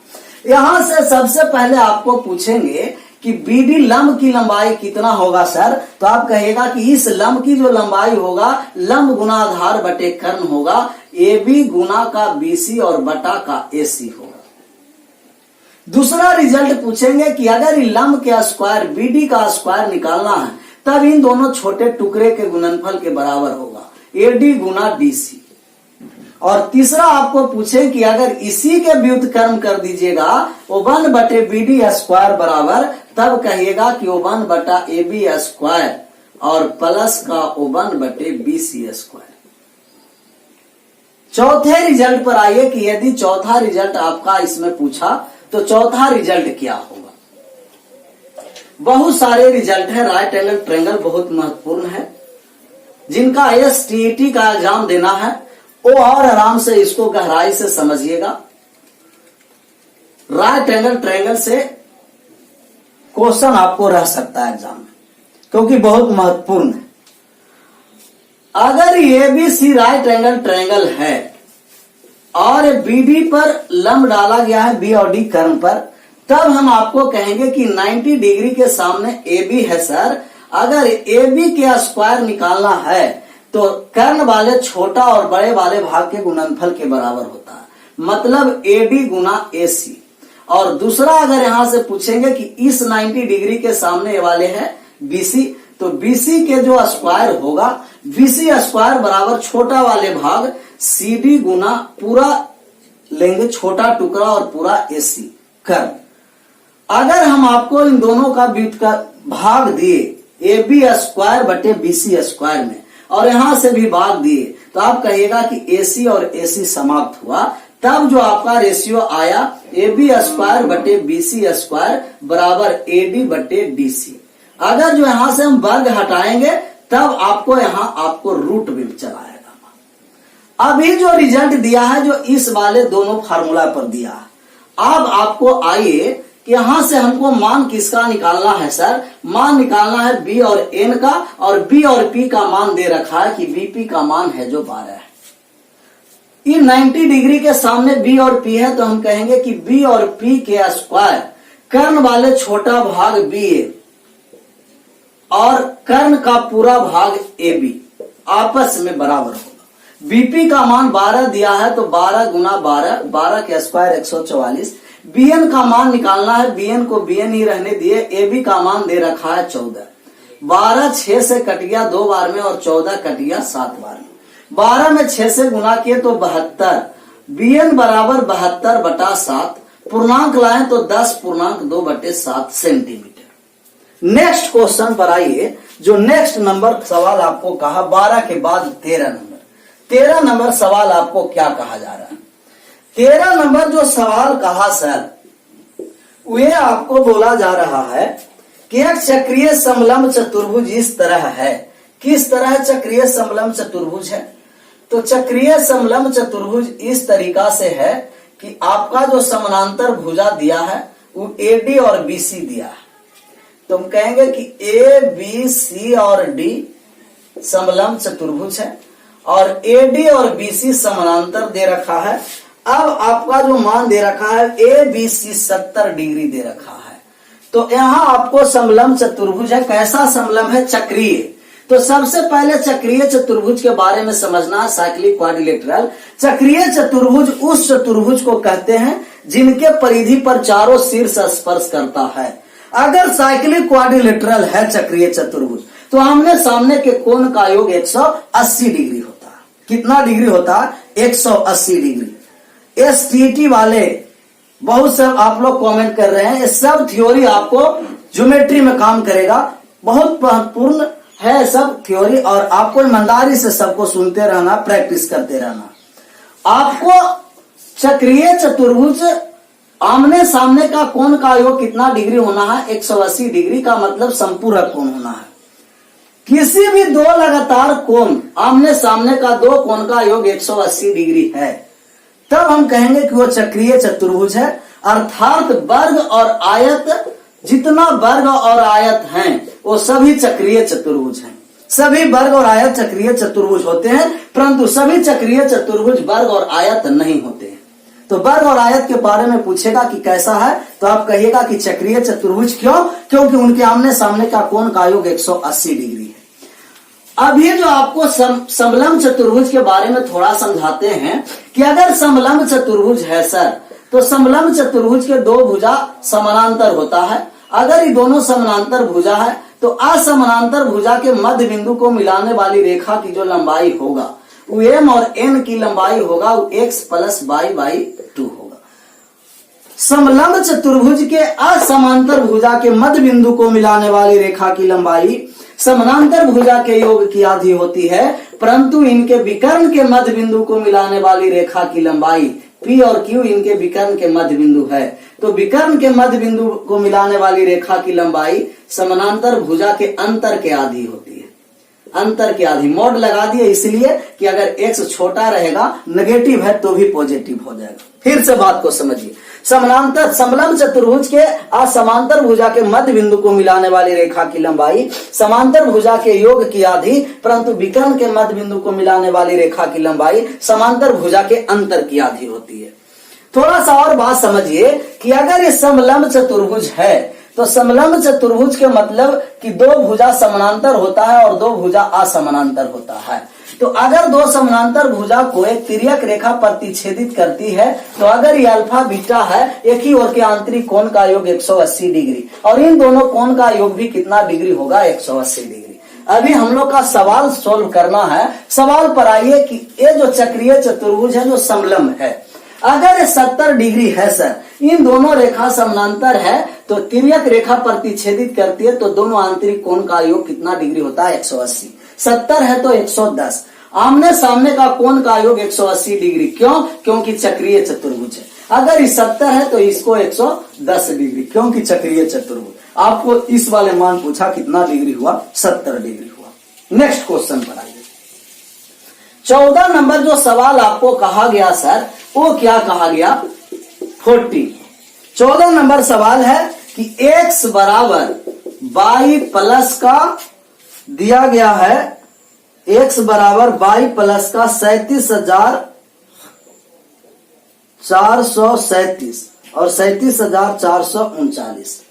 यहां से सबसे पहले आपको पूछेंगे कि BD लंब की लंबाई कितना होगा सर, तो आप कहेगा कि इस लंब की जो लंबाई होगा लंब गुना आधार बटे कर्ण होगा, AB गुना का BC और बटा का AC होगा। दूसरा रिजल्ट पूछेंगे कि अगर लंब के स्क्वायर BD का स्क्वायर निकालना है तब इन दोनों छोटे टुकड़े के गुणनफल के बराबर होगा। AD गुना DC। और तीसरा आपको पूछे कि अगर इसी के व्युत्क्रम कर दीजिएगा O1 बटे BD स्क्वायर बराबर, तब कहिएगा कि O1 बटा AB स्क्वायर और प्लस का O1 बटे BC स्क्वायर। चौथे रिजल्ट पर आइए कि यदि चौथा रिजल्ट आपका इसमें पूछा तो चौथा रिजल्ट क्या होगा। बहुत सारे रिजल्ट है, राइट एंगल ट्रायंगल बहुत महत्वपूर्ण है। जिनका STET का एग्जाम देना है वो और आराम से इसको गहराई से समझिएगा। राइट एंगल ट्रायंगल से क्वेश्चन आपको रह सकता है एग्जाम में, क्योंकि बहुत महत्वपूर्ण है। अगर ABC राइट एंगल ट्रायंगल है और BD पर लंब डाला गया है B और D कर्म पर, तब हम आपको कहेंगे कि 90 डिग्री के सामने AB है सर। अगर AB के स्क्वायर निकालना है तो कर्ण वाले छोटा और बड़े वाले भाग के गुणनफल के बराबर होता है, मतलब AD गुना AC। और दूसरा अगर यहां से पूछेंगे कि इस 90 डिग्री के सामने वाले है BC, तो BC के जो स्क्वायर होगा BC स्क्वायर बराबर छोटा वाले भाग CD गुना पूरा लेंगे छोटा टुकड़ा और पूरा AC कर्ण। अगर हम आपको इन दोनों का भाग दिए AB स्क्वायर बटे BC स्क्वायर में और यहां से भी भाग दिए, तो आप कहिएगा कि AC और AC समाप्त हुआ, तब जो आपका रेशियो आया AB स्क्वायर बटे BC स्क्वायर बराबर AD बटे DC। अगर जो यहां से हम वर्ग हटाएंगे तब आपको आपको रूट भी चला आएगा। अभी जो रिजल्ट दिया है जो इस वाले दोनों फार्मूला पर दिया है, अब आपको आइए कि यहां से हमको मान किसका निकालना है सर। मान निकालना है B और N का, और B और P का मान दे रखा है कि BP का मान है जो 12 है। ये 90 डिग्री के सामने B और P है, तो हम कहेंगे कि B और P के स्क्वायर कर्ण वाले छोटा भाग BA और कर्ण का पूरा भाग AB आपस में बराबर होगा। BP का मान 12 दिया है, तो 12 गुना 12, 12 के स्क्वायर 144। BN का मान निकालना है, BN को BN ही रहने दिए। AB का मान दे रखा है 14। 12 6 से कट गया 2 बार में और 14 कट गया 7 बार में। 12 में 6 से गुना किए तो 72। BN बराबर 72 बटा 7। पूर्णांक लाएं तो 10.2/7 सेंटीमीटर। नेक्स्ट क्वेश्चन पर आइए। जो नेक्स्ट नंबर सवाल आपको कहा 12 के बाद 13 नंबर। 13 नंबर सवाल आपको क्या कहा जा रहा है। 13 नंबर जो सवाल कहा सर, वे आपको बोला जा रहा है कि एक चक्रीय समलंब चतुर्भुज इस तरह है। किस तरह चक्रीय समलंब चतुर्भुज है? तो चक्रीय समलंब चतुर्भुज इस तरीका से है कि आपका जो समानांतर भुजा दिया है वो AD और BC दिया है। तो हम कहेंगे कि ABC और D समलंब चतुर्भुज है और AD और BC समानांतर दे रखा है। अब आपका जो मान दे रखा है ABC 70 डिग्री दे रखा है। तो यहां आपको समलंब चतुर्भुज है। कैसा समलंब है? चक्रीय। तो सबसे पहले चक्रीय चतुर्भुज के बारे में समझना, साइक्लिक क्वाड्रिलेटरल। चक्रीय चतुर्भुज उस चतुर्भुज को कहते हैं जिनके परिधि पर चारों शीर्ष स्पर्श करता है। अगर साइक्लिक क्वाड्रिलेटरल है चक्रीय चतुर्भुज, तो आमने सामने के कोण का योग 180 डिग्री होता है। कितना डिग्री होता है? 180 डिग्री। STET वाले बहुत सब आप लोग कमेंट कर रहे हैं, ये सब थ्योरी आपको ज्योमेट्री में काम करेगा। बहुत महत्वपूर्ण है सब थ्योरी, और आपको ईमानदारी से सबको सुनते रहना, प्रैक्टिस करते रहना। आपको चक्रीय चतुर्भुज आमने सामने का कोण का योग कितना डिग्री होना है? 180 डिग्री का मतलब संपूरक कोण होना है। किसी भी दो लगातार कोण आमने सामने का दो कोण का योग 180 डिग्री है, तब हम कहेंगे कि वो चक्रीय चतुर्भुज है। अर्थात वर्ग और आयत, जितना वर्ग और आयत हैं वो सभी चक्रीय चतुर्भुज हैं। सभी वर्ग और आयत चक्रीय चतुर्भुज होते हैं, परंतु सभी चक्रीय चतुर्भुज वर्ग और आयत नहीं होते हैं। तो वर्ग और आयत के बारे में पूछेगा कि कैसा है, तो आप कहिएगा कि चक्रीय चतुर्भुज। क्यों? क्योंकि उनके आमने सामने का कोण का योग 180 डिग्री है। अभी जो आपको समलंब चतुर्भुज के बारे में थोड़ा समझाते हैं कि अगर समलंब चतुर्भुज है सर, तो समलंब चतुर्भुज के दो भुजा समानांतर होता है। अगर ये दोनों समानांतर भुजा है तो असमानांतर भुजा के मध्य बिंदु को मिलाने वाली रेखा की जो लंबाई होगा वो m और n की लंबाई होगा वो x प्लस y बाई 2 होगा। समलंब चतुर्भुज के असमांतर भुजा के मध्य बिंदु को मिलाने वाली रेखा की लंबाई समानांतर भुजा के योग की आधी होती है, परंतु इनके विकर्ण के मध्य बिंदु को मिलाने वाली रेखा की लंबाई P और Q इनके विकर्ण के मध्य बिंदु है। तो विकर्ण के मध्य बिंदु को मिलाने वाली रेखा की लंबाई समानांतर भुजा के अंतर के आधी होती है। अंतर के आधी मोड लगा दिए इसलिए कि अगर x छोटा रहेगा नेगेटिव है तो भी पॉजिटिव हो जाएगा। फिर से बात को समझिए, समानांतर समलंब चतुर्भुज के असमांतर भुजा के मध्य बिंदु को मिलाने वाली रेखा की लंबाई समांतर भुजा के योग की आधी, परंतु विकर्ण के मध्य बिंदु को मिलाने वाली रेखा की लंबाई समांतर भुजा के अंतर की आधी होती है। थोड़ा सा और बात समझिए कि अगर ये समलंब चतुर्भुज है तो समलंब चतुर्भुज के मतलब कि दो भुजा समानांतर होता है और दो भुजा असमानांतर होता है। तो अगर दो समानांतर भुजा को एक तिर्यक रेखा प्रतिच्छेदित करती है तो अगर ये अल्फा बीटा है, एक ही ओर के आंतरिक कोण का योग 180 डिग्री और इन दोनों कोण का योग भी कितना डिग्री होगा, 180 डिग्री। अभी हम लोग का सवाल सोल्व करना है। सवाल पर आइए कि ये जो चक्रीय चतुर्भुज है जो समलंब है, अगर 70 डिग्री है सर, इन दोनों रेखा समानांतर है तो तिर्यक रेखा प्रतिच्छेदित करती है तो दोनों आंतरिक कोण का योग कितना डिग्री होता है, 180। 70 है तो 110। आमने सामने का कोण का योग 180 डिग्री। क्यों? क्योंकि चक्रीय चतुर्भुज है। अगर इस 70 है तो इसको 110 डिग्री, क्योंकि चक्रीय चतुर्भुज। आपको इस वाले मान पूछा कितना डिग्री हुआ, 70 डिग्री हुआ। नेक्स्ट क्वेश्चन पर आइए। 14 नंबर जो सवाल आपको कहा गया सर, वो क्या कहा गया, 40। 14 नंबर सवाल है कि x बराबर y प्लस का दिया गया है, x बराबर y प्लस का 37,437 और 37,439,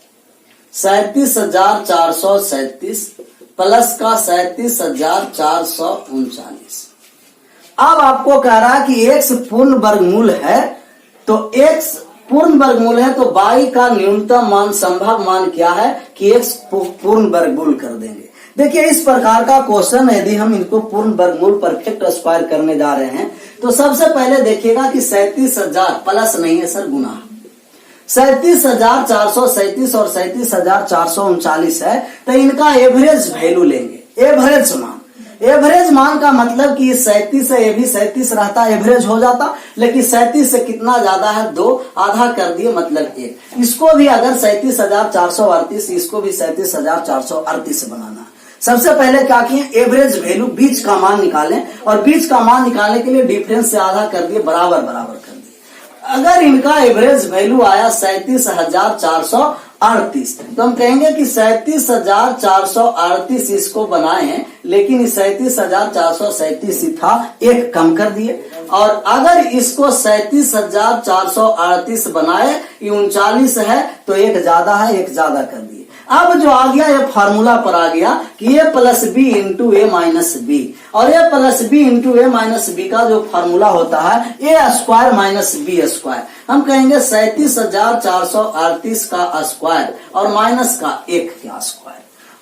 37,437 प्लस का 37,439। अब आपको कह रहा है कि x पूर्ण वर्गमूल है, तो x पूर्ण वर्गमूल है तो y का न्यूनतम मान संभव मान क्या है कि x पूर्ण वर्गमूल कर देंगे। देखिए इस प्रकार का क्वेश्चन यदि हम इनको पूर्ण वर्गमूल परफेक्ट स्क्वायर करने जा रहे हैं तो सबसे पहले देखिएगा कि 37,000 प्लस नहीं है सर, गुना 37,437 और 37,439 है, तो इनका एवरेज वैल्यू लेंगे। एवरेज मान का मतलब कि 37 है, ये भी 37 रहता, एवरेज हो जाता, लेकिन 37 से कितना ज्यादा है, 2, आधा कर दिए मतलब 1। इसको भी अगर 37,438, इसको भी 37,438 बनाना है। सबसे पहले क्या किए, एवरेज वैल्यू बीच का मान निकालें और बीच का मान निकालने के लिए डिफरेंस से आधा कर दिए, बराबर बराबर कर दिए। अगर इनका एवरेज वैल्यू आया 37,438 तो हम कहेंगे कि 37,438 इसको बनाए हैं, लेकिन 37,437 ही था, एक कम कर दिए। और अगर इसको 37,438 बनाए, 39 है तो एक ज्यादा है, एक ज्यादा कर दिए। अब जो आ गया ये फार्मूला पर आ गया कि a plus B into A minus B, और a plus B into A minus B का जो फार्मूला होता है A square minus B square. हम कहेंगे 37,438 का स्क्वायर और माइनस का 1 का स्क्वायर।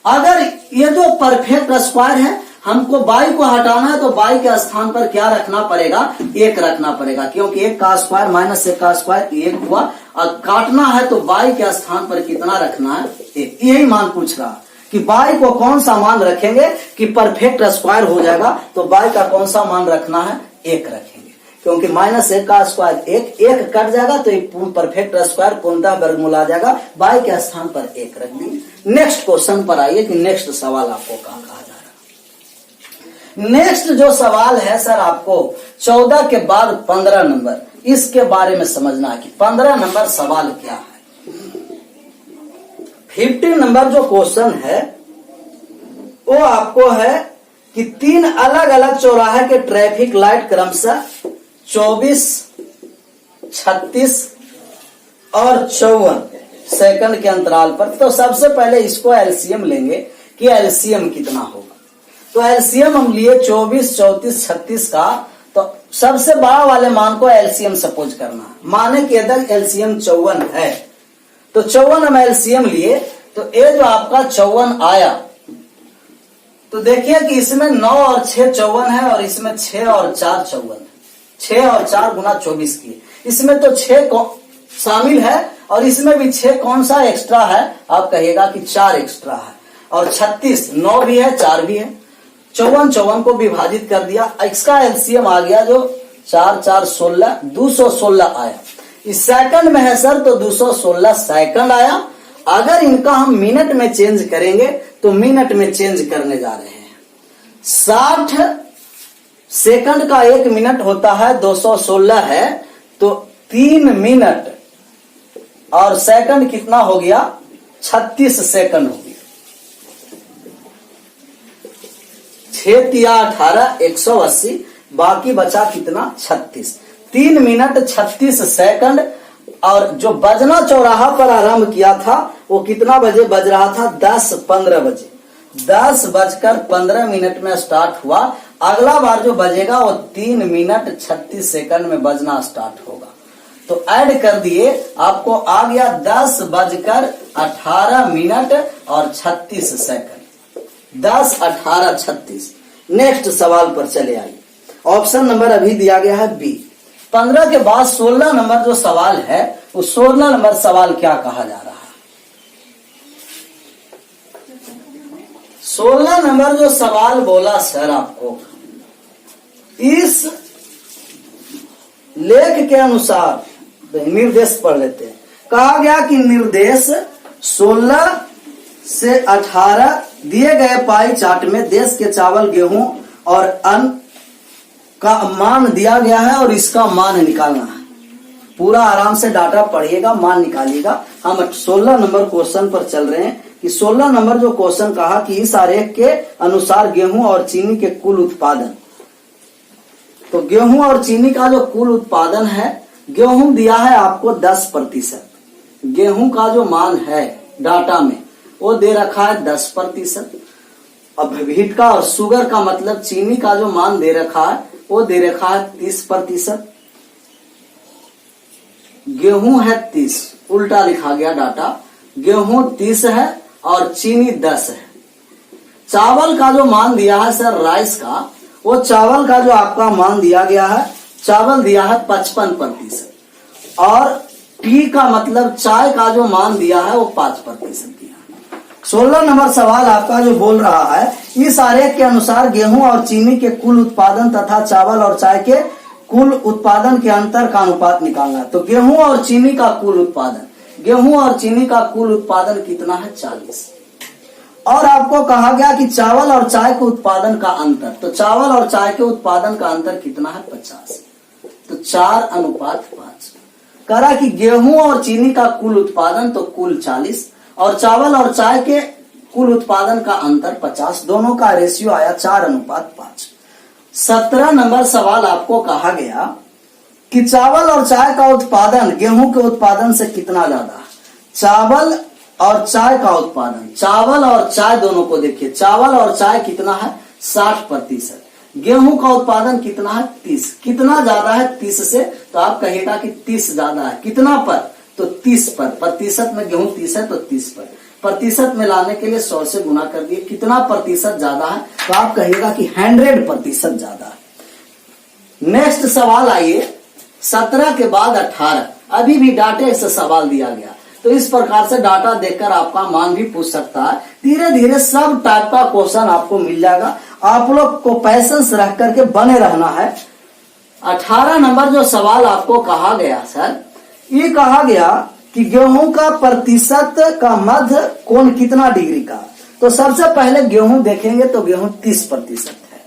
अगर ये जो परफेक्ट स्क्वायर है, हमको y को हटाना है तो y के स्थान पर क्या रखना पड़ेगा, 1 रखना पड़ेगा, क्योंकि 1 का स्क्वायर माइनस 1 का स्क्वायर 1 हुआ। और काटना है तो y के स्थान पर कितना रखना है, 1। यही मान पूछ रहा कि y को कौन सा मान रखेंगे कि परफेक्ट स्क्वायर हो जाएगा, तो y का कौन सा मान रखना है, 1 रखेंगे, क्योंकि माइनस 1 का स्क्वायर 1 कट जाएगा तो एक परफेक्ट स्क्वायर पूर्णतः वर्गमूल आ जाएगा, y के स्थान पर 1 रख देंगे। नेक्स्ट क्वेश्चन पर आइए कि नेक्स्ट सवाल आपको क्या कहा जा रहा है। नेक्स्ट जो सवाल है सर, आपको 14 के बाद 15 नंबर, इसके बारे में समझना है कि 15 नंबर सवाल क्या है। 15 नंबर जो क्वेश्चन है वो आपको है कि 3 अलग अलग चौराहे के ट्रैफिक लाइट क्रमशः 24, 36 और 54 सेकंड के अंतराल पर। तो सबसे पहले इसको एलसीएम लेंगे कि एलसीएम कितना होगा। तो एलसीएम हम लिए 24, 34, 36 का, तो सबसे बड़ा वाले मान को एलसीएम सपोज करना है। माने कि अगर एलसीएम 54 है तो 54 हम एलसीएम लिए तो ये जो आपका 54 आया, तो देखिए कि इसमें 9 और 6 54 है और इसमें 6 और 4 54 है। 6 और 4 गुना 24 की, इसमें तो 6 शामिल है और इसमें भी 6 कौन सा एक्स्ट्रा है, आप कहिएगा कि 4 एक्स्ट्रा है। और 36 9 भी है 4 भी है, 54 54 को विभाजित कर दिया, इसका एलसीएम आ गया जो 4 4 16 216 आया। इस सेकंड में है सर तो 216 सेकंड आया। अगर इनका हम मिनट में चेंज करेंगे तो मिनट में चेंज करने जा रहे हैं। 60 सेकंड का 1 मिनट होता है, 216 है तो 3 मिनट और सेकंड कितना हो गया, 36 सेकंड हो गया। 6 तिया 18 180, बाकी बचा कितना 36। 3 मिनट 36 सेकंड। और जो बजना चौराहा पर आरंभ किया था वो कितना बजे बज रहा था, 10:15 बजे। 10:15 में स्टार्ट हुआ। अगला बार जो बजेगा वो 3 मिनट 36 सेकंड में बजना स्टार्ट होगा। तो ऐड कर दिए, आपको आ गया 10:18 और 36 सेकंड। 10 18 36। नेक्स्ट सवाल पर चले आइए। ऑप्शन नंबर अभी दिया गया है बी। 15 के बाद 16 नंबर जो सवाल है वो 16 नंबर सवाल क्या कहा जा रहा है। 16 नंबर जो सवाल बोला सर आपको, इस लेख के अनुसार निर्देश पढ़ लेते हैं। कहा गया कि निर्देश 16 से 18 दिए गए पाई चार्ट में देश के चावल गेहूं और अन्न का मान दिया गया है और इसका मान निकालना है। पूरा आराम से डाटा पढ़िएगा, मान निकालिएगा। हम 16 नंबर क्वेश्चन पर चल रहे हैं कि 16 नंबर जो क्वेश्चन कहा कि इस आरेख के अनुसार गेहूं और चीनी के कुल उत्पादन। तो गेहूं और चीनी का जो कुल उत्पादन है, गेहूं दिया है आपको 10%। गेहूं का जो मान है डाटा में वो दे रखा है 10%। अब व्हीट का और शुगर का मतलब चीनी का जो मान दे रखा है वो दे रखा है 30%। गेहूं है 30, उल्टा लिखा गया डाटा। गेहूं 30 है और चीनी 10 है। चावल का जो मान दिया है सर राइस का, वो चावल का जो आपका मान दिया गया है, चावल दिया है 55%। और टी का मतलब चाय का जो मान दिया है वो 5% दिया। 16 नंबर सवाल आपका जो बोल रहा है, इस आरेख के अनुसार गेहूं और चीनी के कुल उत्पादन तथा चावल और चाय के कुल उत्पादन के अंतर का अनुपात निकालना है। तो गेहूं और चीनी का कुल उत्पादन, गेहूं और चीनी का कुल उत्पादन कितना है 40। और आपको कहा गया कि चावल और चाय के उत्पादन का अंतर, तो चावल और चाय के उत्पादन का अंतर कितना है 50। तो 4:5। करा कि गेहूं और चीनी का कुल उत्पादन तो कुल 40 और चावल और चाय के कुल उत्पादन का अंतर 50, दोनों का रेशियो आया 4:5। 17 नंबर सवाल आपको कहा गया कि चावल और चाय का उत्पादन गेहूं के उत्पादन से कितना ज्यादा है। चावल और चाय का उत्पादन, चावल और चाय दोनों को देखिए, चावल और चाय कितना है 60%। गेहूं का उत्पादन कितना है 30। कितना ज्यादा है 30 से, तो आप कहिएगा कि 30 ज्यादा है। कितना पर, तो 30 पर। प्रतिशत में गेहूं 30 है तो 30 पर। प्रतिशत में लाने के लिए 100 से गुना कर दिए। कितना प्रतिशत ज्यादा है, तो आप कहिएगा कि 100% ज्यादा है। नेक्स्ट सवाल आइए 17 के बाद 18। अभी भी डाटे से सवाल दिया गया, तो इस प्रकार से डाटा देखकर आपका मान भी पूछ सकता है। धीरे धीरे सब टाइप का क्वेश्चन आपको मिल जाएगा। आप लोग को पैसेंस रख करके बने रहना है। 18 नंबर जो सवाल आपको कहा गया सर, ये कहा गया कि गेहूं का प्रतिशत का मध्य कोण कितना डिग्री का। तो सबसे पहले गेहूं देखेंगे तो गेहूं 30% है।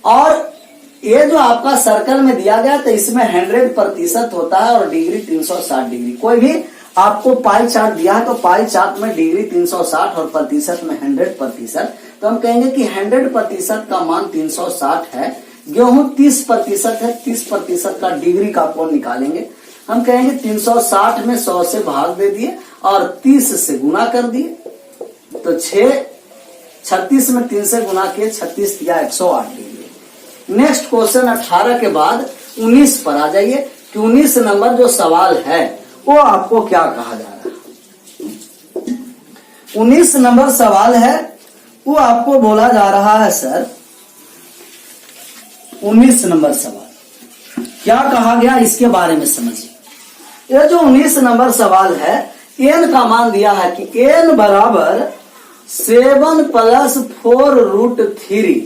और ये जो आपका सर्कल में दिया गया तो इसमें 100% होता है और डिग्री 360 डिग्री। कोई भी आपको पाई चार्ट दिया है तो पाई चार्ट में डिग्री 360 और प्रतिशत में 100%। तो हम कहेंगे कि 100% का मान 360 है। गेहूं 30% है, 30% का डिग्री का कोण निकालेंगे। हम कहेंगे 360 में 100 से भाग दे दिए और 30 से गुना कर दिए। तो 36 में 3 से गुना किए, 36 या 108 डिग्री। नेक्स्ट क्वेश्चन 18 के बाद 19 पर आ जाइए कि 19 नंबर जो सवाल है वो आपको क्या कहा जा रहा है। 19 नंबर सवाल है, वो आपको बोला जा रहा है सर 19 नंबर सवाल क्या कहा गया इसके बारे में समझिए। ये जो 19 नंबर सवाल है, n का मान दिया है कि n बराबर 7 + 4√3।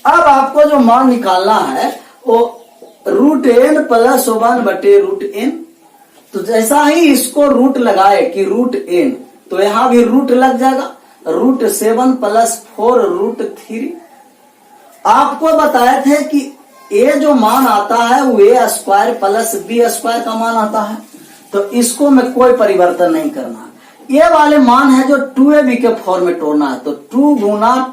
अब आपको जो मान निकालना है वो √n + 1/√n। तो जैसा ही इसको रूट लगाए कि √n, तो यहां भी रूट लग जाएगा, √7 + 4√3। आपको बताए थे कि a जो मान आता है वो a² + b² का मान आता है, तो इसको में कोई परिवर्तन नहीं करना। ये वाले मान है जो 2ab के फॉर्म में तोड़ना है, तो 2 ×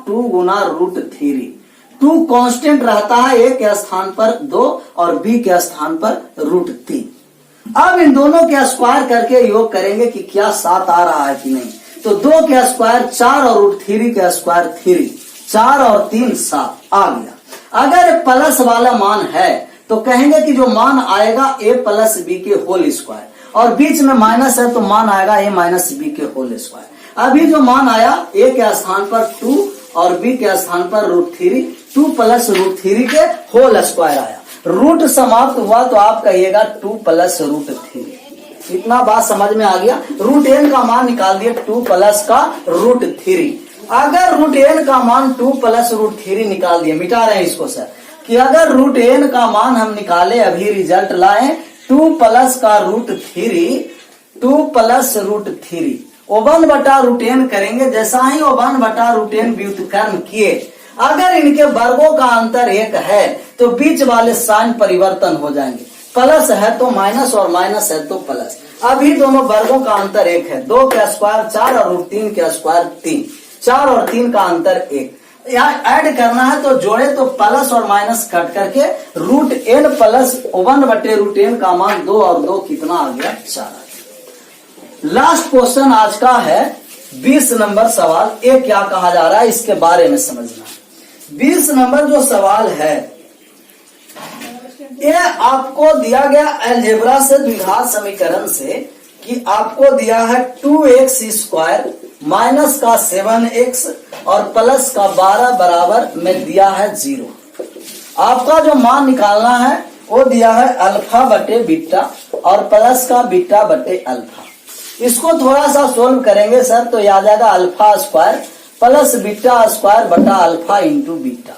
√3। 2 कांस्टेंट रहता है, a के स्थान पर 2 और b के स्थान पर √3। अब इन दोनों के स्क्वायर करके योग करेंगे कि क्या 7 आ रहा है कि नहीं। तो 2 के स्क्वायर 4 और √3 के स्क्वायर 3, 4 और 3 7 आ गया। अगर प्लस वाला मान है तो कहेंगे कि जो मान आएगा a + b के होल स्क्वायर, और बीच में माइनस है तो मान आएगा a - b के होल स्क्वायर। अभी जो मान आया a के स्थान पर 2 और b के स्थान पर √3, 2 + √3 के होल स्क्वायर आया। रूट समाप्त हुआ तो आप कहिएगा 2 + √3। इतना बात समझ में आ गया। √n का मान निकाल दिए 2 + का √3। अगर √n का मान 2 + √3 निकाल दिए, मिटा रहे हैं इसको सर, कि अगर √n का मान हम निकाले, अभी रिजल्ट लाए 2 + का √3, 2 + √3 1/√n करेंगे। जैसा ही 1/√n व्युत्क्रम किए, अगर इनके वर्गों का अंतर 1 है तो बीच वाले साइन परिवर्तन हो जाएंगे। प्लस है तो माइनस और माइनस है तो प्लस। अभी दोनों वर्गों का अंतर 1 है, 2 के स्क्वायर 4 और √3 के स्क्वायर 3, 4 और 3 का अंतर 1। यहाँ ऐड करना है तो जोड़े तो प्लस और माइनस कट करके √n + 1/√n का मान 2 और 2 कितना आ गया 4। लास्ट क्वेश्चन आज का है 20 नंबर सवाल। ये क्या कहा जा रहा है इसके बारे में समझना। 20 नंबर जो सवाल है, ये आपको दिया गया अलजेब्रा से, द्विघात समीकरण से, कि आपको दिया है 2x² माइनस का 7x और प्लस का 12 बराबर में दिया है 0। आपका जो मान निकालना है वो दिया है α/β और प्लस का β/α। इसको थोड़ा सा सोल्व करेंगे सर तो याद आ जाएगा α² + β² बटा अल्फा इंटू बीटा।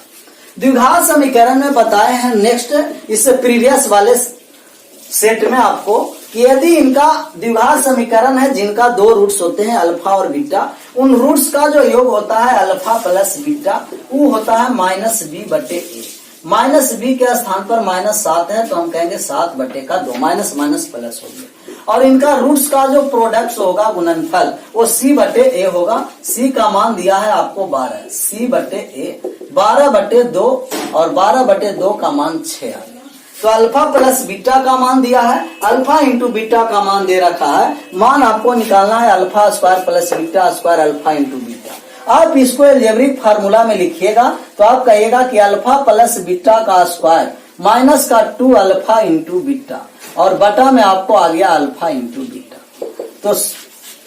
द्विघात समीकरण में बताए हैं नेक्स्ट, इससे प्रीवियस वाले सेट में आपको, कि यदि इनका द्विघात समीकरण है जिनका 2 रूट्स होते हैं अल्फा और बीटा, उन रूट्स का जो योग होता है अल्फा + बीटा, वो होता है -b/a। -b के स्थान पर -7 है तो हम कहेंगे 7/2, माइनस माइनस प्लस हो गया। और इनका रूट्स का जो प्रोडक्ट होगा गुणनफल, वो c/a होगा। c का मान दिया है आपको 12, c/a 12/2 और 12/2 का मान 6 आ गया। तो अल्फा + बीटा का मान दिया है, अल्फा इंटू बीटा का मान दे रखा है। मान आपको निकालना है α² + β² अल्फा इंटू बीटा। आप इसको अलजेब्रिक फार्मूला में लिखिएगा तो आप कहिएगा कि अल्फा + बीटा का स्क्वायर माइनस का 2α इंटू बीटा, और बटा में आपको आ गया अल्फा इंटू बीटा। तो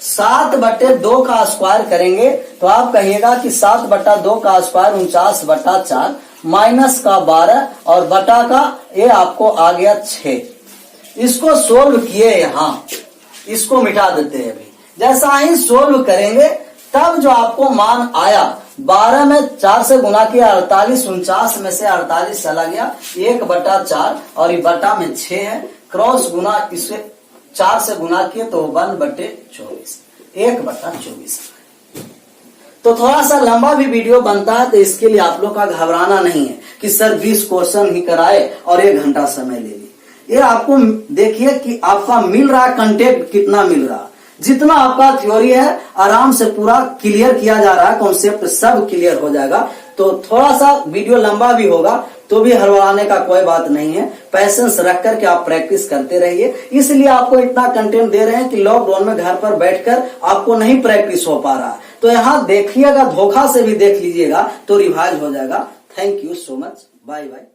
7/2 का स्क्वायर करेंगे तो आप कहिएगा कि 7/2 का स्क्वायर 49/4 माइनस का 12 और बटा का ये आपको आ गया 6। इसको सोल्व किए, यहाँ इसको मिटा देते हैं। अभी जैसा ही सोल्व करेंगे तब जो आपको मान आया, 12 में 4 से गुना किया 48, 49 में से 48 चला गया 1/4 और ये बटा में 6 है, क्रॉस गुना इसे 4 से गुना किए तो 1/24, 1/24। तो थोड़ा सा लंबा भी वीडियो बनता है, तो इसके लिए आप लोग का घबराना नहीं है कि सर 20 क्वेश्चन ही कराए और 1 घंटा समय ले लिए। ये आपको देखिए कि आपका मिल रहा है कंटेंट कितना मिल रहा है। जितना आपका थ्योरी है आराम से पूरा क्लियर किया जा रहा है, कॉन्सेप्ट सब क्लियर हो जाएगा। तो थोड़ा सा वीडियो लंबा भी होगा तो भी हड़बड़ाने का कोई बात नहीं है, पैसेंस रख कर के आप प्रैक्टिस करते रहिए। इसलिए आपको इतना कंटेंट दे रहे हैं कि लॉकडाउन में घर पर बैठकर आपको नहीं प्रैक्टिस हो पा रहा। तो यहाँ देखिएगा, धोखा से भी देख लीजिएगा तो रिवाइज हो जाएगा। Thank you so much, bye bye.